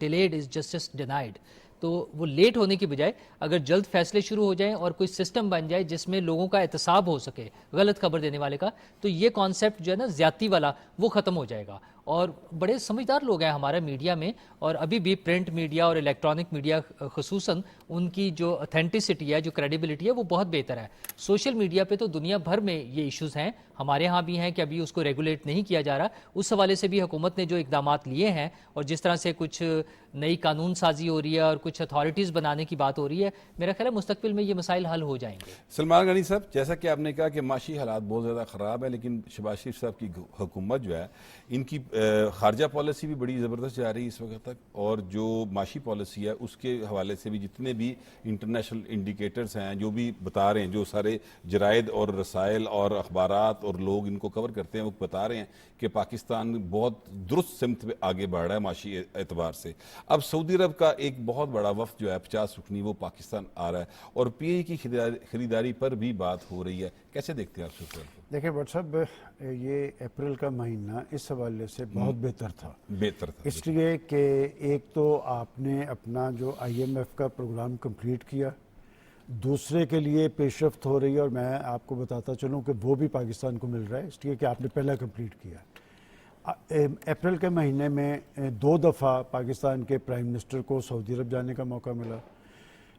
delayed is justice denied. तो वो लेट होने की बजाय अगर जल्द फैसले शुरू हो जाएं और कोई सिस्टम बन जाए जिसमें लोगों का एहतसाब हो सके गलत खबर देने वाले का, तो ये कॉन्सेप्ट जो है ना ज़्यादती वाला वो ख़त्म हो जाएगा। और बड़े समझदार लोग हैं हमारे मीडिया में, और अभी भी प्रिंट मीडिया और इलेक्ट्रॉनिक मीडिया खुसूसन उनकी जो ऑथेंटिसिटी है, जो क्रेडिबिलिटी है, वो बहुत बेहतर है। सोशल मीडिया पे तो दुनिया भर में ये इश्यूज़ हैं, हमारे यहाँ भी हैं कि अभी उसको रेगुलेट नहीं किया जा रहा। उस हवाले से भी हुकूमत ने जो इकदाम लिए हैं और जिस तरह से कुछ नई कानून साजी हो रही है और कुछ अथॉरिटीज़ बनाने की बात हो रही है, मेरा ख्याल है मुस्तकबिल में ये मसाइल हल हो जाएंगे। सलमान गनी साहब, जैसा कि आपने कहा कि माशी हालात बहुत ज़्यादा ख़राब है, लेकिन शहबाज शरीफ साहब की हुकूमत जो है, इनकी खारजा पॉलिसी भी बड़ी ज़बरदस्त जा रही है इस वक्त तक, और जो माशी पॉलिसी है उसके हवाले से भी जितने भी इंटरनेशनल इंडिकेटर्स हैं जो भी बता रहे हैं, जो सारे जराइद और रसायल और अखबारात और लोग इनको कवर करते हैं, वो बता रहे हैं कि पाकिस्तान बहुत दुरुस्त सिमत में आगे बढ़ रहा है माशी एतबार से। अब सऊदी अरब का एक बहुत बड़ा वफ्द जो है 50 रुकनी वो पाकिस्तान आ रहा है और पीए की खरीदारी पर भी बात हो रही है। कैसे देखते हैं आप सिलसिले को? देखिए भट्ट साहब, ये अप्रैल का महीना इस हवाले से बहुत बेहतर था इसलिए कि एक तो आपने अपना जो IMF का प्रोग्राम कंप्लीट किया, दूसरे के लिए पेशरफ्त हो रही है, और मैं आपको बताता चलूँ कि वो भी पाकिस्तान को मिल रहा है इसलिए कि आपने पहला कंप्लीट किया। अप्रैल के महीने में 2 दफ़ा पाकिस्तान के प्राइम मिनिस्टर को सऊदी अरब जाने का मौका मिला।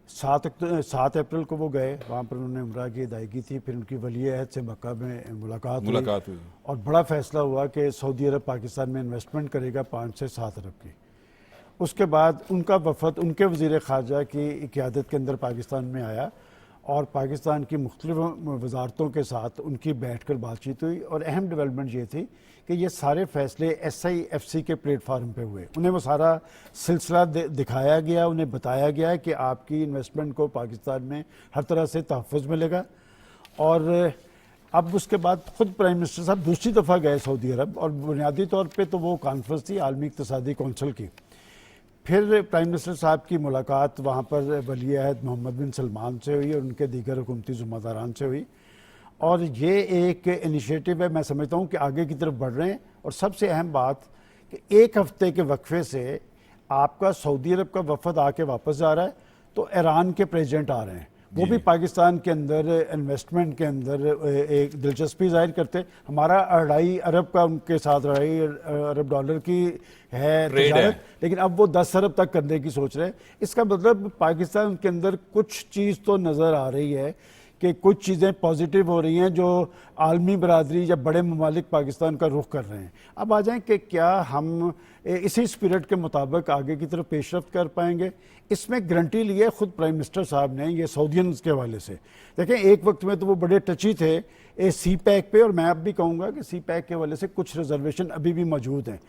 7 अप्रैल को वो गए, वहाँ पर उन्होंने उम्रा की अदायगी थी, फिर उनकी वली अहद से मक्का में मुलाकात हुई और बड़ा फैसला हुआ कि सऊदी अरब पाकिस्तान में इन्वेस्टमेंट करेगा 5 से 7 अरब की। उसके बाद उनका वफद उनके वज़ीर ख़ारजा की क़यादत के अंदर पाकिस्तान में आया और पाकिस्तान की मुख्तलिफ वजारतों के साथ उनकी बैठ कर बातचीत हुई, और अहम डेवलपमेंट ये थी कि ये सारे फैसले SIFC के प्लेटफार्म पे हुए। उन्हें वो सारा सिलसिला दिखाया गया, उन्हें बताया गया कि आपकी इन्वेस्टमेंट को पाकिस्तान में हर तरह से तहफ़्फ़ुज़ मिलेगा। और अब उसके बाद ख़ुद प्राइम मिनिस्टर साहब दूसरी दफ़ा गए सऊदी अरब, और बुनियादी तौर पर तो वो कॉन्फ्रेंस थी आलमी इक़्तिसादी कौंसिल की। फिर प्राइम मिनिस्टर साहब की मुलाकात वहाँ पर वली अहद मोहम्मद बिन सलमान से हुई और उनके दीगर हुकूमती ज़िम्मेदारान से हुई, और ये एक इनिशिएटिव है, मैं समझता हूँ कि आगे की तरफ बढ़ रहे हैं। और सबसे अहम बात कि 1 हफ्ते के वक्फे से आपका सऊदी अरब का वफद आके वापस जा रहा है, तो ईरान के प्रेसिडेंट आ रहे हैं, वो भी पाकिस्तान के अंदर इन्वेस्टमेंट के अंदर एक दिलचस्पी जाहिर करते। हमारा 2.5 अरब का उनके साथ 2.5 अरब डॉलर की है तिजारत, लेकिन अब वो 10 अरब तक करने की सोच रहे हैं। इसका मतलब पाकिस्तान के अंदर कुछ चीज़ तो नज़र आ रही है कि कुछ चीज़ें पॉजिटिव हो रही हैं जो आलमी बरादरी या बड़े ममालिक पाकिस्तान का रुख कर रहे हैं। अब आ जाएं कि क्या हम इसी स्पिरिट के मुताबिक आगे की तरफ पेशरफ्त कर पाएंगे। इसमें गारंटी ली है खुद प्राइम मिनिस्टर साहब ने, ये सऊदियंस के हवाले से। देखें, एक वक्त में तो वो बड़े टची थे सी पैक पे, और मैं अब भी कहूँगा कि सी पैक के हवाले से कुछ रिजर्वेशन अभी भी मौजूद हैं।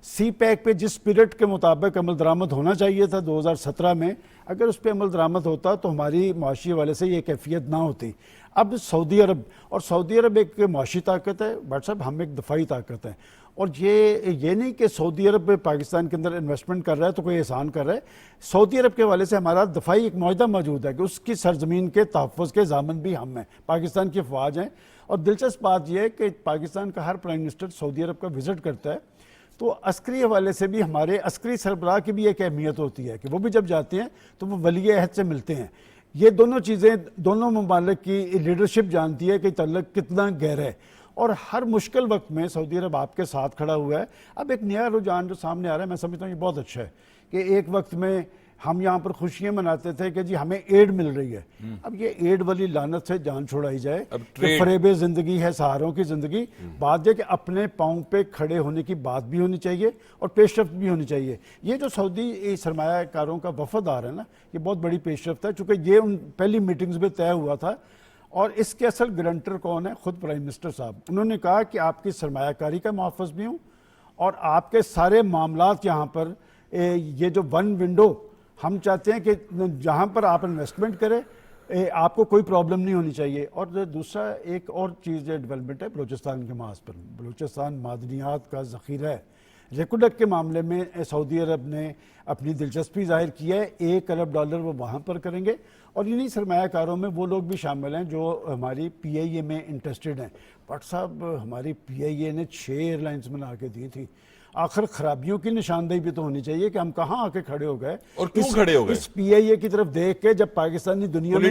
सी पैक पे जिस स्पिरिट के मुताबिक अमल दरामद होना चाहिए था 2017 में, अगर उस पर अमल दरामद होता तो हमारी मुआशी हवाले से ये कैफियत ना होती। अब सऊदी अरब, और सऊदी अरब एक मुआशी ताकत है बट साहब, हम एक दफाई ताकत है। और ये नहीं कि सऊदी अरब पाकिस्तान के अंदर इन्वेस्टमेंट कर रहा है तो कोई एहसान कर रहा है। सऊदी अरब के हवाले से हमारा दफाई एक मुआहदा मौजूद है कि उसकी सरजमीन के तहफ़्फ़ुज़ के ज़ामन भी हम हैं, पाकिस्तान की अफवाज हैं। और दिलचस्प बात यह है कि पाकिस्तान का हर प्राइम मिनिस्टर सऊदी अरब का विज़िट करता है, तो अस्करी हवाले से भी हमारे अस्करी सरबराह की भी एक अहमियत होती है कि वो भी जब जाते हैं तो वो वली अहद से मिलते हैं। ये दोनों चीज़ें दोनों ममालिक की लीडरशिप जानती है कि तल्लुक़ कितना गहरा है, और हर मुश्किल वक्त में सऊदी अरब आपके साथ खड़ा हुआ है। अब एक नया रुझान जो सामने आ रहा है, मैं समझता हूँ ये बहुत अच्छा है कि एक वक्त में हम यहाँ पर खुशियाँ मनाते थे कि जी हमें एड मिल रही है। अब ये एड वाली लानत से जान छोड़ाई जाए कि फरेबे ज़िंदगी है सहारों की ज़िंदगी। बात है कि अपने पाँव पे खड़े होने की बात भी होनी चाहिए और पेशरफ्त भी होनी चाहिए। ये जो सऊदी सरमायाकारों का वफद आ रहा है ना, ये बहुत बड़ी पेशरफ्त है, चूँकि ये उन पहली मीटिंग्स में तय हुआ था। और इसके असल गारंटर कौन है? खुद प्राइम मिनिस्टर साहब। उन्होंने कहा कि आपकी सरमायाकारी का मुहफ़्फ़ज़ भी हूँ और आपके सारे मामलात यहाँ पर ये जो वन विंडो हम चाहते हैं कि जहाँ पर आप इन्वेस्टमेंट करें आपको कोई प्रॉब्लम नहीं होनी चाहिए। और दूसरा एक और चीज़ डेवलपमेंट है बलूचिस्तान के मास पर। बलूचिस्तान मादनियात का ज़ख़ीरा है। रेकोडक के मामले में सऊदी अरब ने अपनी दिलचस्पी जाहिर की है, $1 अरब वो वहाँ पर करेंगे। और इन्हीं सरमायाकारों में वो लोग भी शामिल हैं जो हमारी PIA में इंटरेस्टेड हैं। बट साहब, हमारी PIA ने 6 एयरलाइंस बना के दी थी। आखिर खराबियों की निशानदेही भी तो होनी चाहिए कि हम कहाँ आके खड़े हो गए और क्यों खड़े हो गए। इस PIA की तरफ देख के जब पाकिस्तानी दुनिया में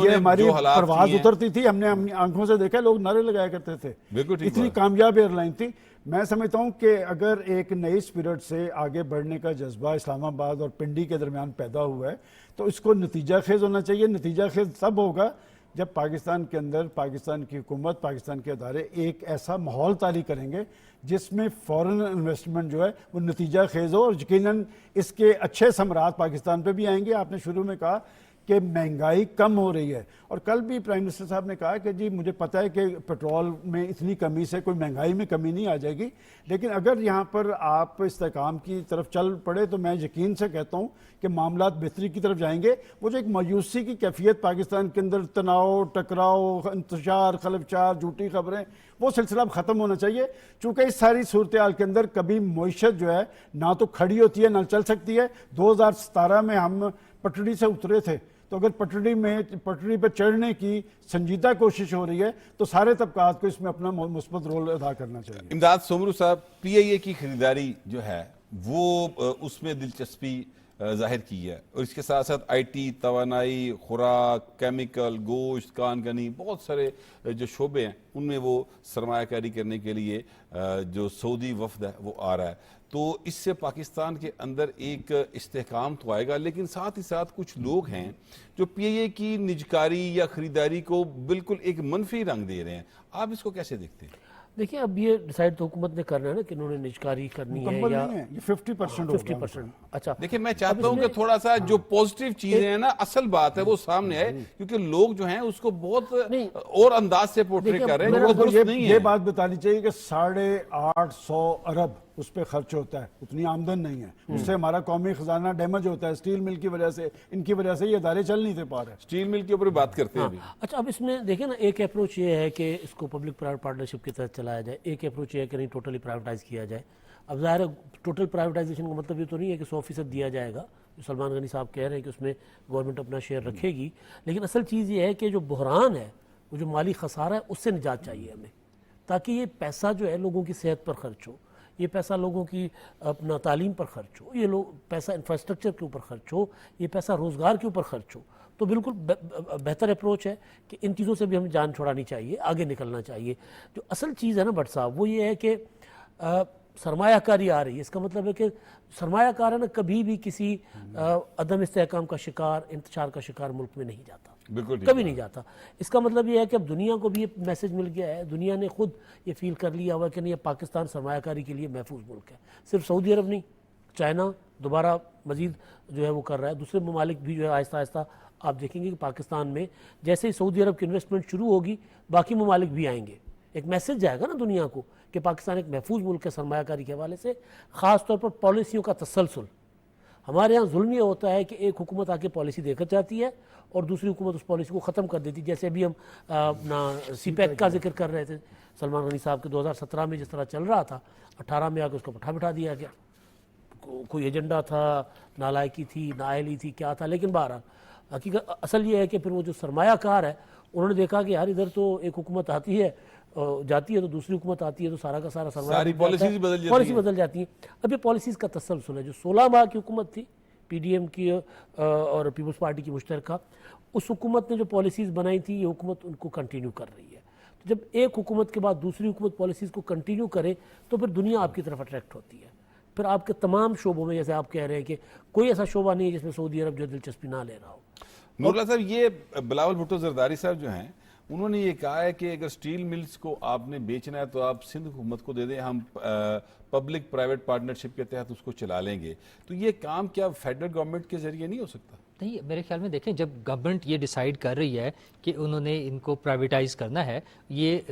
हमारी परवाज उतरती थी, हमने अपनी आंखों से देखा, लोग नारे लगाया करते थे। इतनी कामयाब एयरलाइन थी। मैं समझता हूँ कि अगर एक नई स्पिरिट से आगे बढ़ने का जज्बा इस्लामाबाद और पिंडी के दरमियान पैदा हुआ है तो इसको नतीजा खेज होना चाहिए। नतीजा खेज तब होगा जब पाकिस्तान के अंदर पाकिस्तान की हुकूमत, पाकिस्तान के अदारे एक ऐसा माहौल तारी करेंगे जिसमें फॉरेन इन्वेस्टमेंट जो है वो नतीजा खेज हो। और यकीनन इसके अच्छे समरात पाकिस्तान पे भी आएंगे। आपने शुरू में कहा कि महंगाई कम हो रही है, और कल भी प्राइम मिनिस्टर साहब ने कहा कि जी मुझे पता है कि पेट्रोल में इतनी कमी से कोई महंगाई में कमी नहीं आ जाएगी, लेकिन अगर यहाँ पर आप इस्तेहकाम की तरफ चल पड़े तो मैं यकीन से कहता हूँ कि मामलात बेहतरी की तरफ जाएंगे। वो जो एक मायूसी की कैफियत पाकिस्तान के अंदर, तनाव, टकराव, इंतशार, खलफचार, झूठी खबरें, वो सिलसिला ख़त्म होना चाहिए। चूँकि इस सारी सूरत हाल के अंदर कभी मईशत जो है ना तो खड़ी होती है ना चल सकती है। 2017 में हम पटड़ी से उतरे थे, तो अगर पटड़ी पर चढ़ने की संजीदा कोशिश हो रही है तो सारे तबकात को इसमें अपना मुस्बत रोल अदा करना चाहिए। इमदाद सोमरू साहब, PIA की खरीदारी जो है वो उसमें दिलचस्पी जाहिर की है, और इसके साथ साथ IT, तवानाई, खुराक, केमिकल, गोश्त, कानगनी, बहुत सारे जो शोबे हैं उनमें वो सरमायाकारी करने के लिए जो सऊदी वफद है वो आ रहा है। तो इससे पाकिस्तान के अंदर एक इस्तेहकाम तो आएगा, लेकिन साथ ही साथ कुछ लोग हैं जो PIA की निजकारी या खरीदारी को बिल्कुल एक मनफी रंग दे रहे हैं। आप इसको कैसे देखते हैं? देखिए, अब ये डिसाइड तो हुकूमत ने करना है ना कि उन्होंने निजकारी करनी है या ये 50%। अच्छा, देखिए, मैं चाहता हूं कि थोड़ा सा जो पॉजिटिव चीजें हैं ना, असल बात है वो सामने आए, क्योंकि लोग जो हैं उसको बहुत और अंदाज से पोर्ट्रे कर रहे हैं। वो दुरुस्त नहीं है। ये बात बतानी चाहिए कि 850 अरब उस पर खर्च होता है, उतनी आमदन नहीं है। उससे हमारा कौमी खजाना डैमेज होता है। स्टील मिल की वजह से, इनकी वजह से ये इदारे चल नहीं थे पा रहे। स्टील मिल के ऊपर बात करते हैं अभी। अच्छा, अब इसमें देखिए ना, एक अप्रोच ये है कि इसको पब्लिक प्राइवेट पार्टनरशिप की तहत चलाया जाए, एक अप्रोच ये है कि नहीं टोटली प्राइवेटाइज किया जाए। अब ज़ाहिर है टोटल प्राइवेटाइजेशन का मतलब ये तो नहीं है कि 100% दिया जाएगा, जो सलमान गनी साहब कह रहे हैं कि उसमें गवर्नमेंट अपना शेयर रखेगी, लेकिन असल चीज़ ये है कि जो बहरान है, वो जो माली खसारा है, उससे निजात चाहिए हमें, ताकि ये पैसा जो है लोगों की सेहत पर खर्च हो, ये पैसा लोगों की अपना तालीम पर खर्च हो, ये लोग पैसा इंफ्रास्ट्रक्चर के ऊपर खर्च हो, ये पैसा रोज़गार के ऊपर खर्च हो। तो बिल्कुल बेहतर अप्रोच है कि इन चीज़ों से भी हमें जान छुड़ानी चाहिए, आगे निकलना चाहिए। जो असल चीज़ है ना भट्ट साहब, वो ये है कि सरमायाकारी आ रही है। इसका मतलब है कि सरमायाकार है ना, कभी भी किसी अदम इस्तेहकाम का शिकार, इंतशार का शिकार मुल्क में नहीं जाता। बिल्कुल कभी नहीं जाता। इसका मतलब ये है कि अब दुनिया को भी ये मैसेज मिल गया है, दुनिया ने खुद ये फील कर लिया हुआ कि नहीं, पाकिस्तान सरमायाकारी के लिए महफूज मुल्क है। सिर्फ सऊदी अरब नहीं, चाइना दोबारा मजीद जो है वो कर रहा है, दूसरे ममालिक भी जो है आहिस्ता आहिस्ता आप देखेंगे कि पाकिस्तान में जैसे ही सऊदी अरब की इन्वेस्टमेंट शुरू होगी बाकी ममालिक भी आएंगे। एक मैसेज जाएगा ना दुनिया को कि पाकिस्तान एक महफूज मुल्क है सरमायाकारी के हवाले से। ख़ास तौर पर पॉलिसियों का तसलसल, हमारे यहाँ जुल्म ये होता है कि एक हुकूमत आके पॉलिसी देकर जाती है और दूसरी हुकूमत उस पॉलिसी को ख़त्म कर देती है। जैसे अभी हम अपना सीपैक का जिक्र कर रहे थे, सलमान गनी साहब के 2017 में जिस तरह चल रहा था, 18 में आके उसको बिठा दिया गया। कोई एजेंडा था, नालायकी थी, नाअहली थी, क्या था, लेकिन बहरहाल हकीकत असल ये है कि फिर वो जो सरमायाकार है उन्होंने देखा कि यार इधर तो एक हुकूमत आती है जाती है तो दूसरी हुकूमत आती है तो सारा का सारा सारी पॉलिसी बदल जाती है। अब ये पॉलिसीज़ का तसलसल है। जो 16 माह की हुकूमत थी पीडीएम की और पीपल्स पार्टी की मुश्तरका, उस हुकूमत ने जो पॉलिसीज़ बनाई थी ये हुकूमत उनको कंटिन्यू कर रही है। तो जब एक हुकूमत के बाद दूसरी हुकूमत पॉलिसीज़ को कंटिन्यू करे तो फिर दुनिया आपकी तरफ अट्रैक्ट होती है। फिर आपके तमाम शोबों में, जैसे आप कह रहे हैं कि कोई ऐसा शोबा नहीं है जिसमें सऊदी अरब जो दिलचस्पी ना ले रहा हो। नूरुल्लाह साहब, ये बिलावल भुट्टो जरदारी साहब जो हैं उन्होंने ये कहा है कि अगर स्टील मिल्स को आपने बेचना है तो आप सिंध हुकूमत को दे दें, हम पब्लिक प्राइवेट पार्टनरशिप के तहत उसको चला लेंगे। तो ये काम क्या फेडरल गवर्नमेंट के जरिए नहीं हो सकता? नहीं, मेरे ख्याल में देखें, जब गवर्नमेंट ये डिसाइड कर रही है कि उन्होंने इनको प्राइवेटाइज करना है, ये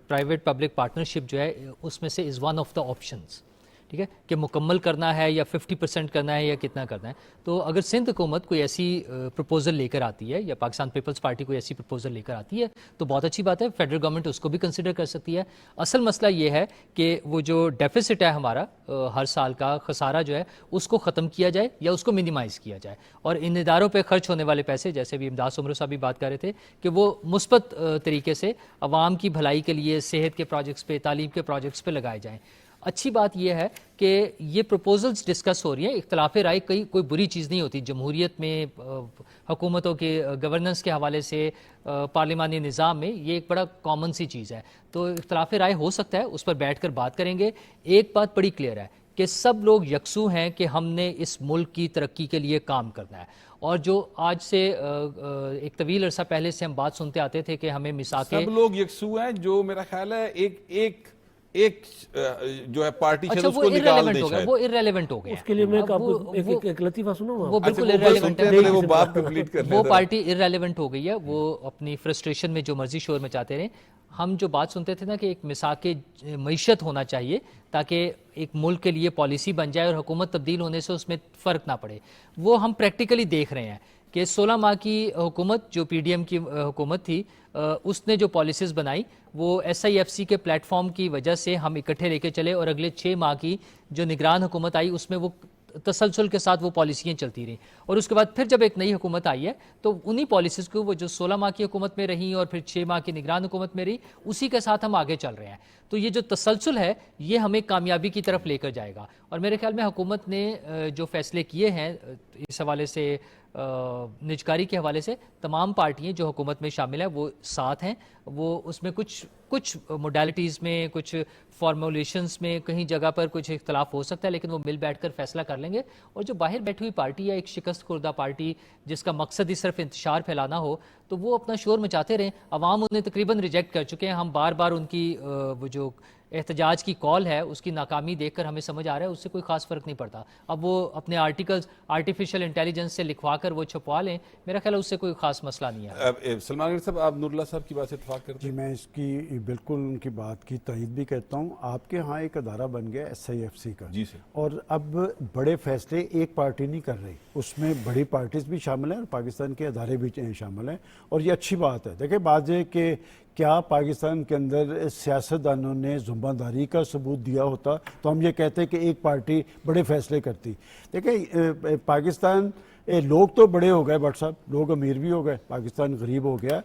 प्राइवेट पब्लिक पार्टनरशिप जो है उसमें से is one of the options, ठीक है, कि मुकम्मल करना है या 50% करना है या कितना करना है। तो अगर सिंध हुकूमत कोई ऐसी प्रपोजल लेकर आती है या पाकिस्तान पीपल्स पार्टी कोई ऐसी प्रपोजल लेकर आती है तो बहुत अच्छी बात है, फेडरल गवर्नमेंट उसको भी कंसिडर कर सकती है। असल मसला ये है कि वो जो डेफिसिट है हमारा हर साल का खसारा जो है उसको ख़त्म किया जाए या उसको मिनिमाइज़ किया जाए, और इन इदारों पर खर्च होने वाले पैसे, जैसे भी इमदाद उमर साहब भी बात कर रहे थे, कि वो मुस्बत तरीके से अवाम की भलाई के लिए सेहत के प्रोजेक्ट्स पे, तालीम के प्रोजेक्ट्स पे लगाए जाएँ। अच्छी बात यह है कि ये प्रपोजल्स डिस्कस हो रही हैं, इख्तलाफ राय कोई बुरी चीज़ नहीं होती। जमहूरियत में हुकूमतों के गवर्नेंस के हवाले से पार्लिमानी निज़ाम में ये एक बड़ा कॉमन सी चीज़ है। तो इख्तलाफ राय हो सकता है, उस पर बैठ कर बात करेंगे। एक बात बड़ी क्लियर है कि सब लोग यकसू हैं कि हमने इस मुल्क की तरक्की के लिए काम करना है। और जो आज से एक तवील अरसा पहले से हम बात सुनते आते थे कि हमें मिसाके, सब लोग यकसू हैं, जो मेरा ख्याल है एक जो है पार्टी अच्छा, उसको निकाल दे, वो इररेलेवेंट हो गया। उसके लिए मैं आपको एक लतीफा सुनाऊंगा। वो बिल्कुल इररेलेवेंट है, वो बात कंप्लीट कर, वो पार्टी इररेलेवेंट हो गई है। वो अपनी फ्रस्ट्रेशन में जो मर्जी शोर मचाते रहे। हम जो बात सुनते थे ना कि एक मिसाके मईशत होना चाहिए ताकि एक मुल्क के लिए पॉलिसी बन जाए और हुकूमत तब्दील होने से उसमें फ़र्क ना पड़े, वो हम प्रैक्टिकली देख रहे हैं कि 16 माह की हुकूमत जो पीडीएम की हुकूमत थी, उसने जो पॉलिसीज़ बनाई वो SIFC के प्लेटफॉर्म की वजह से हम इकट्ठे लेके चले, और अगले 6 माह की जो निगरान हुकूमत आई उसमें वो तसलसल के साथ वो पॉलिसियाँ चलती रहीं। और उसके बाद फिर जब एक नई हुकूमत आई है तो उन्हीं पॉलिसीज़ को, वो जो 16 माह की हुकूमत में रहीं और फिर 6 माह की निगरान हुकूमत में रही, उसी के साथ हम आगे चल रहे हैं। तो ये जो तसलसल है ये हमें कामयाबी की तरफ लेकर जाएगा। और मेरे ख्याल में हुकूमत ने जो फैसले किए हैं इस हवाले से, निजकारी के हवाले से, तमाम पार्टियां जो हुकूमत में शामिल हैं वो साथ हैं। वो उसमें कुछ मोडालिटीज़ में, कुछ फॉर्मुलेशंस में कहीं जगह पर कुछ इख्तलाफ हो सकता है, लेकिन वो मिल बैठकर फैसला कर लेंगे। और जो बाहर बैठी हुई पार्टी है, एक शिकस्त खुर्दा पार्टी जिसका मकसद ही सिर्फ इंतशार फैलाना हो, तो वो अपना शोर मचाते रहें। अवाम उन्हें तकरीबन रिजेक्ट कर चुके हैं। हम बार बार उनकी वो जो एहतजाज की कॉल है उसकी नाकामी देखकर हमें समझ आ रहा है उससे कोई खास फर्क नहीं पड़ता। अब वो अपने आर्टिकल्स आर्टिफिशियल इंटेलिजेंस से लिखवा कर वो छपवा लें, मेरा ख्याल है उससे कोई खास मसला नहीं है। सलमान गनी साहब, आप नूरुल्लाह साहब की बात से इत्तेफाक करते हैं? जी, मैं इसकी बिल्कुल उनकी बात की तायद भी करता हूँ। आपके यहाँ एक अदारा बन गया SIFC का, जी सर, और अब बड़े फैसले एक पार्टी नहीं कर रही, उसमें बड़ी पार्टीज भी शामिल हैं और पाकिस्तान के अदारे भी शामिल हैं, और ये अच्छी बात है। देखिए, बात है कि क्या पाकिस्तान के अंदर सियासतदानों ने जुम्मेदारी का सबूत दिया होता तो हम ये कहते हैं कि एक पार्टी बड़े फैसले करती। देखिए, पाकिस्तान लोग तो बड़े हो गए, बट साहब लोग अमीर भी हो गए, पाकिस्तान गरीब हो गया।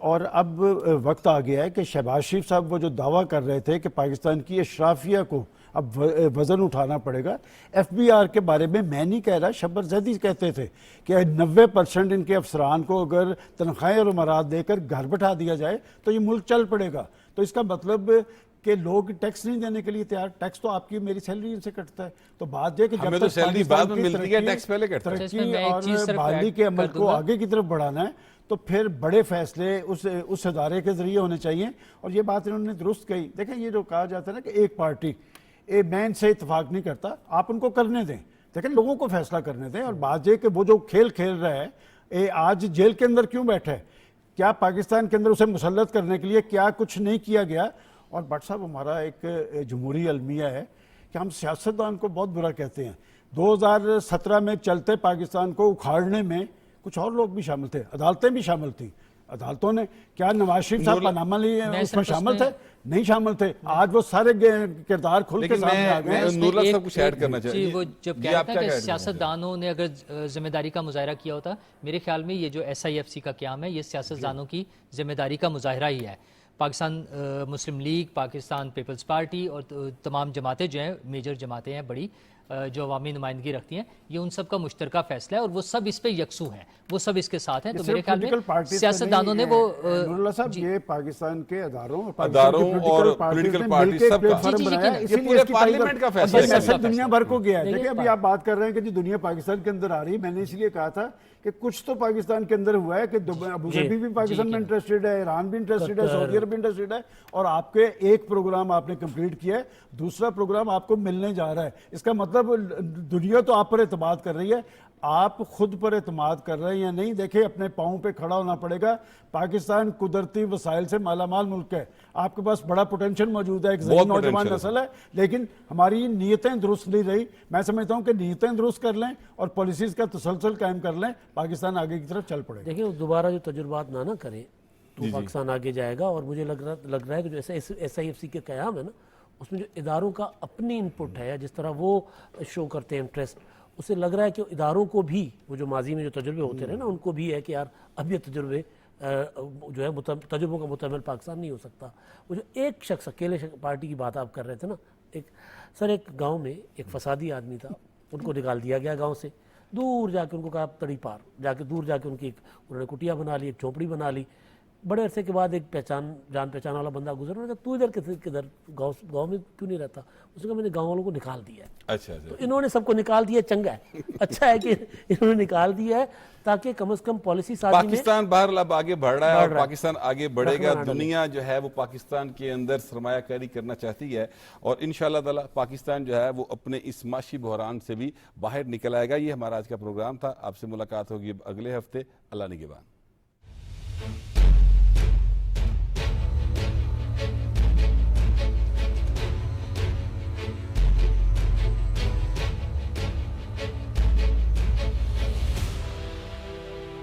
और अब वक्त आ गया है कि शहबाज शरीफ साहब वो जो दावा कर रहे थे कि पाकिस्तान की अशराफिया को अब वज़न उठाना पड़ेगा। FBR के बारे में मैं नहीं कह रहा, शब्बर ज़ैदी कहते थे कि 90% इनके अफसरान को अगर तनख्वाहें और उमरात देकर घर बैठा दिया जाए तो ये मुल्क चल पड़ेगा। तो इसका मतलब कि लोग टैक्स नहीं देने के लिए तैयार, टैक्स तो आपकी मेरी सैलरी इनसे कटता है। तो बात यह कि जब तक सैलरी बाद में मिलती है, टैक्स पहले कटता है। तरक्की और बहाली के अमल को आगे की तरफ बढ़ाना है तो फिर बड़े फैसले उस अदारे के ज़रिए होने चाहिए। और ये बात इन्होंने दुरुस्त कही। देखें, ये जो कहा जाता है ना कि एक पार्टी मैं इनसे इतफाक नहीं करता, आप उनको करने दें, देखें लोगों को फैसला करने दें। और बात ये कि वो जो खेल खेल रहा है, आज जेल के अंदर क्यों बैठा है, क्या पाकिस्तान के अंदर उसे मुसल्लत करने के लिए क्या कुछ नहीं किया गया। और भट्ट साहब, हमारा एक जमहूरी अलमिया है कि हम सियासतदान को बहुत बुरा कहते हैं। 2017 में चलते पाकिस्तान को उखाड़ने में कुछ और लोग भी शामिल थे, अदालतें भी शामिल थी। अदालतों ने क्या नवाज शरीफ साहब पनामा लिए उसमें शामिल थे? नहीं शामिल थे। आज वो सारे किरदार खुल के सामने आ गए। नूरुल्लाह साहब कुछ ऐड करना चाहिए। वो जब कह रहा था कि सियासतदानों ने अगर जिम्मेदारी का मुजाहरा किया होता, मेरे ख्याल में ये जो SIFC का क्याम है, ये सियासतदानों की जिम्मेदारी का मुजाहरा ही है। पाकिस्तान मुस्लिम लीग, पाकिस्तान पीपल्स पार्टी और तमाम जमातें जो हैं, मेजर जमातें हैं बड़ी, जो अवामी नुमाइंदगी रखती हैं, ये उन सब का मुश्तरका फैसला है और वो सब इस पे यकसू हैं, वो सब इसके साथ हैं। तो मेरे ख्याल में सियासतदानों ने वो नूरुल्लाह साहब, ये पाकिस्तान के अदारों और पॉलिटिकल पार्टी सबका पूरे पार्लियामेंट का फैसला है। मैसेज दुनिया भर को गया है। देखिए, अभी आप बात कर रहे हैं कि जी दुनिया पाकिस्तान के अंदर आ रही है। मैंने इसलिए कहा था कि कुछ तो पाकिस्तान के अंदर हुआ है कि अबू धाबी भी पाकिस्तान में इंटरेस्टेड है, ईरान भी इंटरेस्टेड है, सऊदी अरब भी इंटरेस्टेड है। और आपके एक प्रोग्राम आपने कंप्लीट किया है, दूसरा प्रोग्राम आपको मिलने जा रहा है। इसका मतलब दुनिया तो आप पर एतमाद कर रही है, आप खुद पर एतमाद कर रहे हैं या नहीं। देखिए, अपने पाँव पे खड़ा होना पड़ेगा। पाकिस्तान कुदरती वसाइल से मालामाल मुल्क है, आपके पास बड़ा पोटेंशियल मौजूद है, एक जहीन नौजवान नस्ल है, लेकिन हमारी नीयतें दुरुस्त नहीं रही। मैं समझता हूं कि नीयतें दुरुस्त कर लें और पॉलिसीज का तसलसल कायम कर लें, पाकिस्तान आगे की तरफ चल पड़ेगा। देखिए, दोबारा जो तजुर्बात ना करें तो पाकिस्तान आगे जाएगा। और मुझे लग रहा है कि जो SIFC के क़याम है ना, उसमें जो इदारों का अपनी इनपुट है, जिस तरह वो शो करते हैं इंटरेस्ट, उससे लग रहा है कि इदारों को भी वो जो माजी में जो तजुर्बे होते रहे ना, उनको भी है कि यार अब ये तजुर्बे जो है तजुर्बों का मुतमिल पाकिस्तान नहीं हो सकता। वो जो एक शख्स अकेले पार्टी की बात आप कर रहे थे ना, एक गांव में एक फसादी आदमी था, उनको निकाल दिया गया गांव से, दूर जाके उनको कहा तड़ी पार जाके, दूर जाके उनकी उन्होंने कुटिया बना ली, एक झोपड़ी बना ली। बड़े अरसे के बाद एक जान पहचान वाला बंदा गुजरा, उन्होंने कहा तू इधर किधर गाँव में क्यों नहीं रहता? उसने कहा मैंने गाँव वालों को निकाल दिया है। अच्छा। तो इन्होंने सबको निकाल दिया, चंगा है, अच्छा है कि इन्होंने निकाल दिया है, ताकि कम से कम पॉलिसी साजी में पाकिस्तान बाहर अब आगे बढ़ रहा है और पाकिस्तान आगे बढ़ेगा। दुनिया जो है वो पाकिस्तान के अंदर सरमायाकारी करना चाहती है और इंशाअल्लाह ताला पाकिस्तान जो है वो अपने इस माशी बहरान से भी बाहर निकल आएगा। ये हमारा आज का प्रोग्राम था। आपसे मुलाकात होगी अगले हफ्ते। अल्लाह निगहबान।